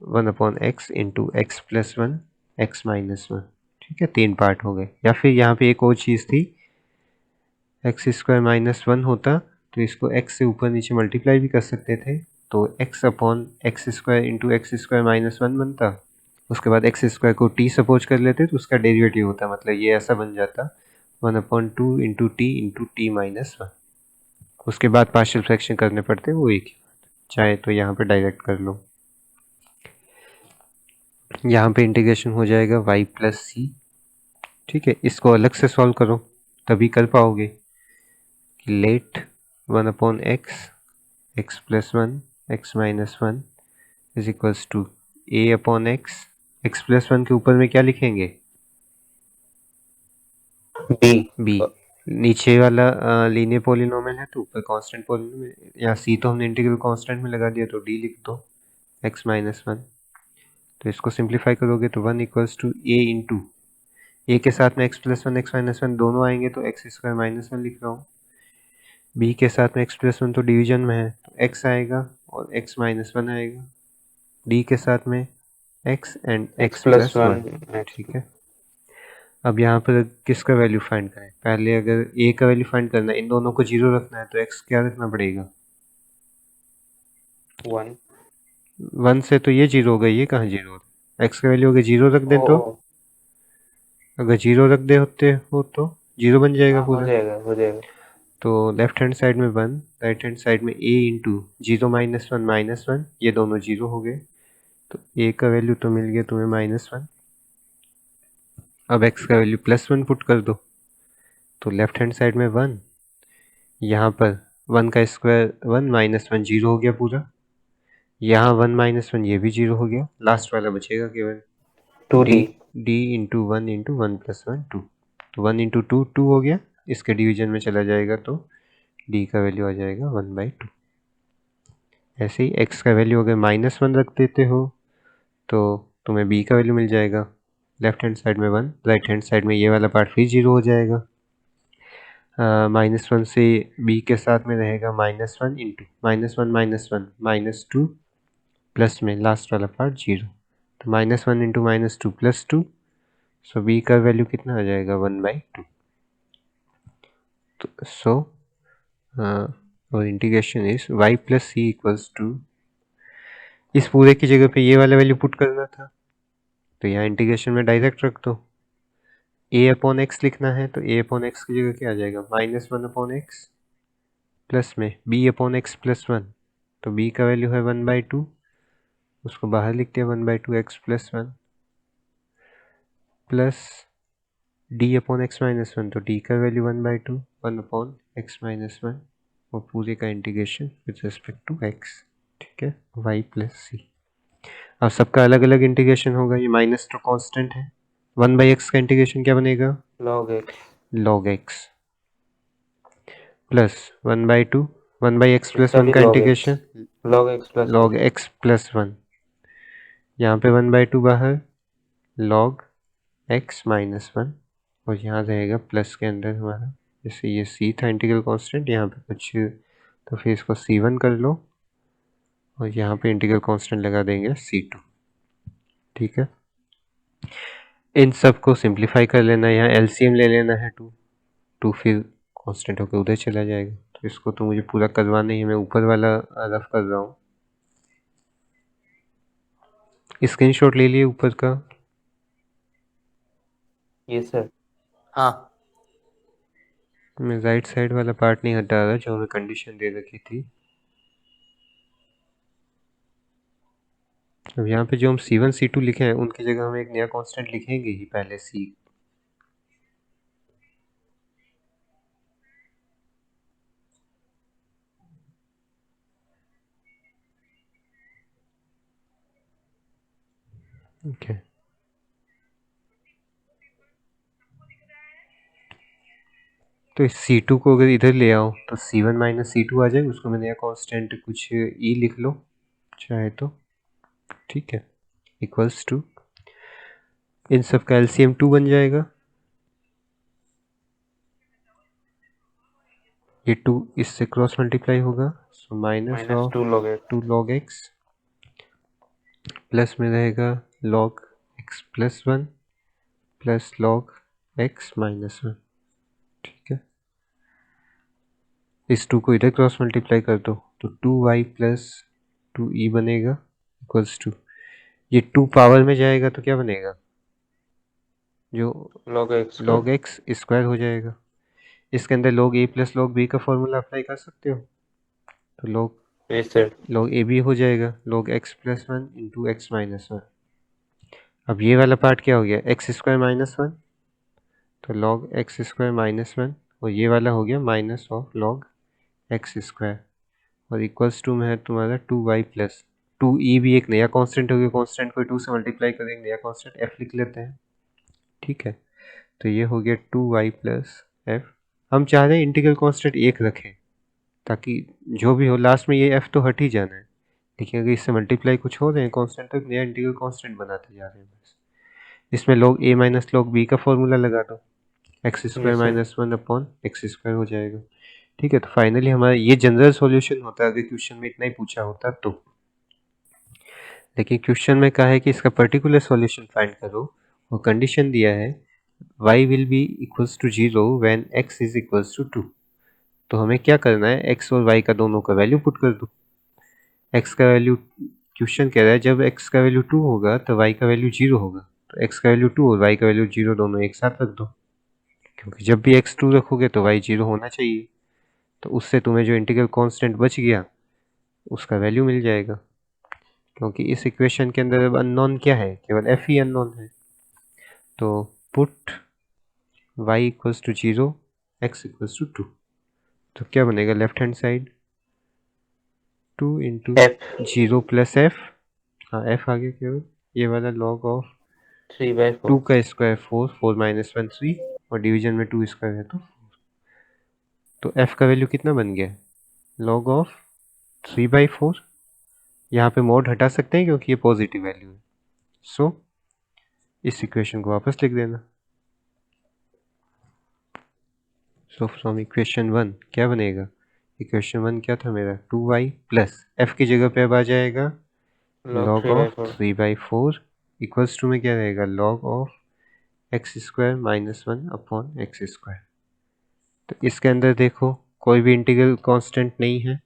Speaker 1: one upon x into x plus one x minus one. ठीक है, तीन पार्ट हो गए। या फिर यहाँ पे एक और चीज़ थी, एक्स स्क्वायर माइनस वन होता तो इसको एक्स से ऊपर नीचे मल्टीप्लाई भी कर सकते थे, तो x upon x square into x square minus one बनता। उसके बाद एक्स स्क्वायर को टी सपोज कर लेते तो उसका डेरिवेटिव होता, मतलब ये ऐसा बन जाता one upon two into T minus one. उसके बाद पार्शियल फ्रैक्शन करने पड़ते, वो एक ही बात, चाहे तो यहाँ पे डायरेक्ट कर लो। यहाँ पे इंटीग्रेशन हो जाएगा y प्लस सी। ठीक है, इसको अलग से सॉल्व करो तभी कर पाओगे कि let one upon x x plus one x minus one is equals to a upon x, x plus one के ऊपर में क्या लिखेंगे,
Speaker 2: बी।
Speaker 1: बी। नीचे वाला लीनियर पॉलिनोमियल है तो ऊपर कांस्टेंट पॉलिनोमियल, या सी तो हमने इंटीग्रल कांस्टेंट में लगा दिया तो डी लिख दो एक्स माइनस वन। तो इसको सिंप्लीफाई करोगे तो one equals to a into, a के साथ में x plus one x minus one दोनों आएंगे तो एक्स स्क्वायर माइनस वन लिख रहा हूँ। बी के साथ में एक्स प्लस वन तो डिवीजन में है तो एक्स आएगा और एक्स माइनस वन आएगा। डी के साथ में x and
Speaker 2: x
Speaker 1: x
Speaker 2: plus
Speaker 1: plus one.
Speaker 2: One x.
Speaker 1: ठीक है। अब यहाँ पर किसका वैल्यू फाइंड करें, पहले अगर ए का वैल्यू फाइंड करना है, इन दोनों को जीरो रखना है, तो एक्स क्या रखना पड़ेगा,
Speaker 2: वन।
Speaker 1: वन से तो ये जीरो हो गई, ये कहाँ जीरो, एक्स का वैल्यू अगर जीरो रख दें
Speaker 2: ओ
Speaker 1: तो
Speaker 2: ओ
Speaker 1: अगर 0 रख दे होते हो तो 0 बन जाएगा
Speaker 2: हाँ, हो
Speaker 1: पूरा।
Speaker 2: जाएगा हो जाएगा।
Speaker 1: तो लेफ्ट हैंड साइड में 1, राइट हैंड साइड में a इंटू 0 - 1 - 1, ये दोनों 0 हो गए। तो a का वैल्यू तो मिल गया तुम्हें -1। अब x का वैल्यू +1 पुट कर दो। तो लेफ्ट हैंड साइड में 1, यहाँ पर 1 का स्क्वायर 1 -1 0 हो गया पूरा। यहाँ 1 -1 ये भी 0 हो गया। लास्ट वाला बचेगा केवल
Speaker 2: 2D।
Speaker 1: d into 1 into 1 + 1 2। तो 1 इंटू 2 2 हो गया। इसके डिवीजन में चला जाएगा तो d का वैल्यू आ जाएगा 1/2। ऐसे ही x का वैल्यू अगर -1 रख देते हो तो तुम्हें b का वैल्यू मिल जाएगा। लेफ्ट हैंड साइड में 1, राइट हैंड साइड में ये वाला पार्ट फिर 0 हो जाएगा। -1 से b के साथ में रहेगा -1 इंटू -1 - 1 -2 प्लस में लास्ट वाला पार्ट 0। तो -1 इंटू -2 + 2। सो b का वैल्यू कितना आ जाएगा 1/2। तो सो और integration is y + c equals to, इस पूरे की जगह पे ये वाला वैल्यू पुट करना था तो यहाँ इंटीग्रेशन में डायरेक्ट रख दो। a/x लिखना है तो a/x की जगह क्या आ जाएगा -1/x प्लस में b/x + 1। तो b का वैल्यू है 1/2, उसको बाहर लिखते हैं 1/2 x + 1 प्लस d/x - 1। तो d का वैल्यू 1/2 1/x - 1 और पूरे का integration with respect to x। ठीक है, y + c। अब सबका अलग अलग इंटीग्रेशन होगा। ये माइनस तो कांस्टेंट है। 1/x का इंटीग्रेशन क्या बनेगा
Speaker 2: log x।
Speaker 1: log x plus 1/2 1/x +
Speaker 2: इसका
Speaker 1: 1
Speaker 2: भी
Speaker 1: का
Speaker 2: log x।
Speaker 1: Integration
Speaker 2: log x + 1।
Speaker 1: log x + 1। यहाँ पे 1/2 बाहर log x - 1 और यहाँ रहेगा प्लस के अंदर हमारा, जैसे ये c था इंटीग्रल कांस्टेंट, यहाँ पे कुछ तो फिर इसको c1 कर लो और यहाँ पे इंटीग्रल कांस्टेंट लगा देंगे c2। ठीक है, इन सब को सिंप्लीफाई कर लेना। यहाँ एलसीएम ले लेना है 2 फिर कांस्टेंट होकर उधर चला जाएगा। तो इसको तो मुझे पूरा करवा नहीं है, मैं ऊपर वाला रफ कर रहा हूँ। स्क्रीनशॉट ले लिए ऊपर का।
Speaker 2: ये सर। हाँ।
Speaker 1: मैं राइट साइड वाला पार्ट नहीं हटा रहा जो हमें कंडीशन दे रखी थी। अब यहाँ पे जो हम C1 C2 लिखे हैं उनकी जगह हम एक नया कांस्टेंट लिखेंगे ही पहले C। ओके, तो इस C2 को अगर इधर ले आओ तो C1 - C2 आ जाए। उसको मैं नया कांस्टेंट कुछ E लिख लो चाहे तो। ठीक है, इक्वल्स टू, इन सब का एलसीएम 2 बन जाएगा। ये 2 इससे क्रॉस मल्टीप्लाई होगा, सो
Speaker 2: -2 log x।
Speaker 1: -2 log x plus में रहेगा log x + 1 plus log x - 1। ठीक है, इस 2 को इधर क्रॉस मल्टीप्लाई कर दो तो 2y + 2e बनेगा इक्वल्स टू, ये 2 पावर में जाएगा तो क्या बनेगा, जो
Speaker 2: log x
Speaker 1: log
Speaker 2: square।
Speaker 1: x square हो जाएगा। इसके अंदर log a + log b का फॉर्मूला अप्लाई कर सकते हो। तो
Speaker 2: yes sir।
Speaker 1: log a भी हो जाएगा log x + 1 इंटू x - 1। अब ये वाला पार्ट क्या हो गया x² - 1, तो log x² - 1 और ये वाला हो गया माइनस ऑफ log x² और इक्वल्स टू में है तुम्हारा 2y + 2e भी एक नया कांस्टेंट हो गया। कांस्टेंट को 2 से मल्टीप्लाई करेंगे, नया कांस्टेंट f लिख लेते हैं। ठीक है, तो ये हो गया 2y + f। हम चाह रहे हैं इंटीग्रल कांस्टेंट 1 रखें ताकि जो भी हो लास्ट में ये f तो हट ही जाना है। लेकिन अगर इससे मल्टीप्लाई कुछ हो रहे हैं कांस्टेंट तो एक नया इंटीग्रल कांस्टेंट बनाते जा रहे हैं बस। इसमें log a - log b का फॉर्मूला लगा दो, x²
Speaker 2: yes sir।
Speaker 1: - 1/x² हो जाएगा। ठीक है, तो फाइनली हमारा ये जनरल सॉल्यूशन होता है अगर क्वेश्चन में इतना ही पूछा होता तो। लेकिन क्वेश्चन में कहा है कि इसका पर्टिकुलर सॉल्यूशन फाइंड करो और कंडीशन दिया है y will be equals to 0 when x is equals to 2। तो हमें क्या करना है, x और y का दोनों का वैल्यू पुट कर दो। x का वैल्यू, क्वेश्चन कह रहा है जब x का वैल्यू 2 होगा तो y का वैल्यू 0 होगा। तो x का वैल्यू 2 और y का वैल्यू 0 दोनों एक साथ रख दो, क्योंकि जब भी x 2 रखोगे तो y 0 होना चाहिए। तो उससे तुम्हें जो इंटीग्रल कांस्टेंट बच गया उसका वैल्यू मिल जाएगा, क्योंकि इस इक्वेशन के अंदर अब अननोन क्या है, केवल f ही अननोन है। तो put y equals to 0, x equals to 2। तो क्या बनेगा left hand side 2 into
Speaker 2: f
Speaker 1: 0 plus f, हाँ एफ आ गया केवल, ये वाला लॉग ऑफ
Speaker 2: 3/4।
Speaker 1: 2 का स्क्वायर 4, 4 माइनस 1 3, और डिवीजन में 2 स्क्वायर है तो एफ का वैल्यू कितना बन गया, लॉग ऑफ 3/4। यहाँ पे मोड हटा सकते हैं क्योंकि ये पॉजिटिव वैल्यू है। सो इस इक्वेशन को वापस लिख देना। सो फ्रॉम इक्वेशन 1 क्या बनेगा, इक्वेशन 1 क्या था मेरा 2y प्लस एफ की जगह पे अब आ जाएगा
Speaker 2: log
Speaker 1: log
Speaker 2: three by
Speaker 1: of
Speaker 2: four
Speaker 1: 3/4 equals to में क्या रहेगा log of x square minus 1 upon x square. तो इसके अंदर देखो कोई भी इंटीग्रल कांस्टेंट नहीं है,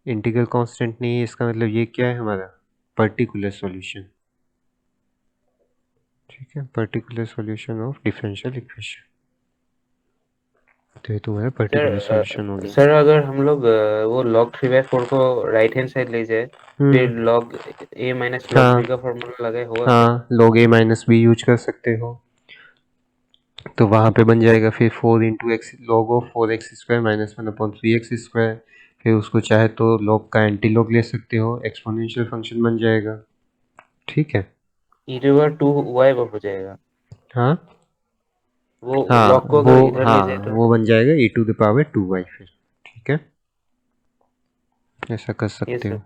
Speaker 1: इंटीग्रल कांस्टेंट नहीं है, इसका मतलब ये क्या है हमारा पर्टिकुलर सॉल्यूशन। ठीक है, particular solution of differential equation. तो ये तुम्हारा पर्टिकुलर सॉल्यूशन हो गया।
Speaker 2: सर अगर हम लोग वो log 3/4 को राइट हैंड साइड ले जाए, फिर log a माइनस log
Speaker 1: हाँ
Speaker 2: b का फॉर्मूला लगाए, होगा क्या?
Speaker 1: हाँ, log a minus B use कर सकते हो, तो वहाँ पे बन जाएगा फिर 4 into x, log of 4x square minus 1 upon 3x square. फिर उसको चाहे तो लॉग का एंटी लॉग ले सकते हो, एक्सपोनेंशियल फंक्शन बन जाएगा। ठीक है,
Speaker 2: e⁻²y हो जाएगा।
Speaker 1: हाँ
Speaker 2: वो
Speaker 1: हाँ
Speaker 2: log को
Speaker 1: वो,
Speaker 2: अगर इधर ले जाए
Speaker 1: हाँ
Speaker 2: तो।
Speaker 1: वो बन जाएगा e⁻²y फिर। ठीक है, ऐसा कर
Speaker 2: ये
Speaker 1: सकते
Speaker 2: सर।
Speaker 1: हो।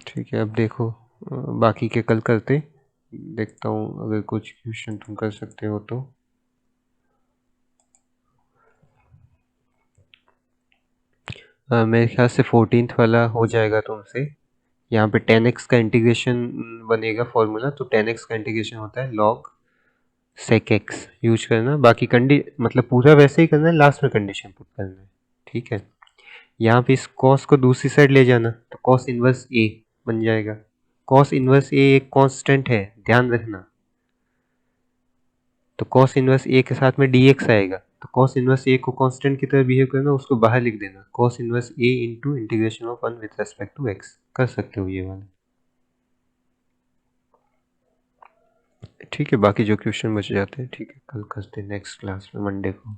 Speaker 1: ठीक है, अब देखो बाकी के कल करते, देखता हूँ अगर कुछ क्वेश्चन तुम कर सकते हो तो। मेरे ख्याल से 14th वाला हो जाएगा तुमसे। यहाँ पे 10x का इंटीग्रेशन बनेगा फॉर्मूला, तो 10x का इंटीग्रेशन होता है log sec x यूज करना, बाकी मतलब पूरा वैसे ही करना है, लास्ट में कंडीशन पुट करना है। ठीक है, यहाँ पे इस cos को दूसरी साइड ले जाना, तो cos इनवर्स a बन जाएगा। cos इनवर्स a एक कांस्टेंट है, ध्यान रखना। तो cos इनवर्स a के साथ में dx आएगा, तो cos इनवर्स a को कांस्टेंट की तरह बिहेव करना, उसको बाहर लिख देना, cos inverse a into integration of 1 with respect to x कर सकते हो ये वाला। ठीक है, बाकी जो क्वेश्चन बच जाते हैं ठीक है कल करते हैं नेक्स्ट क्लास में मंडे को।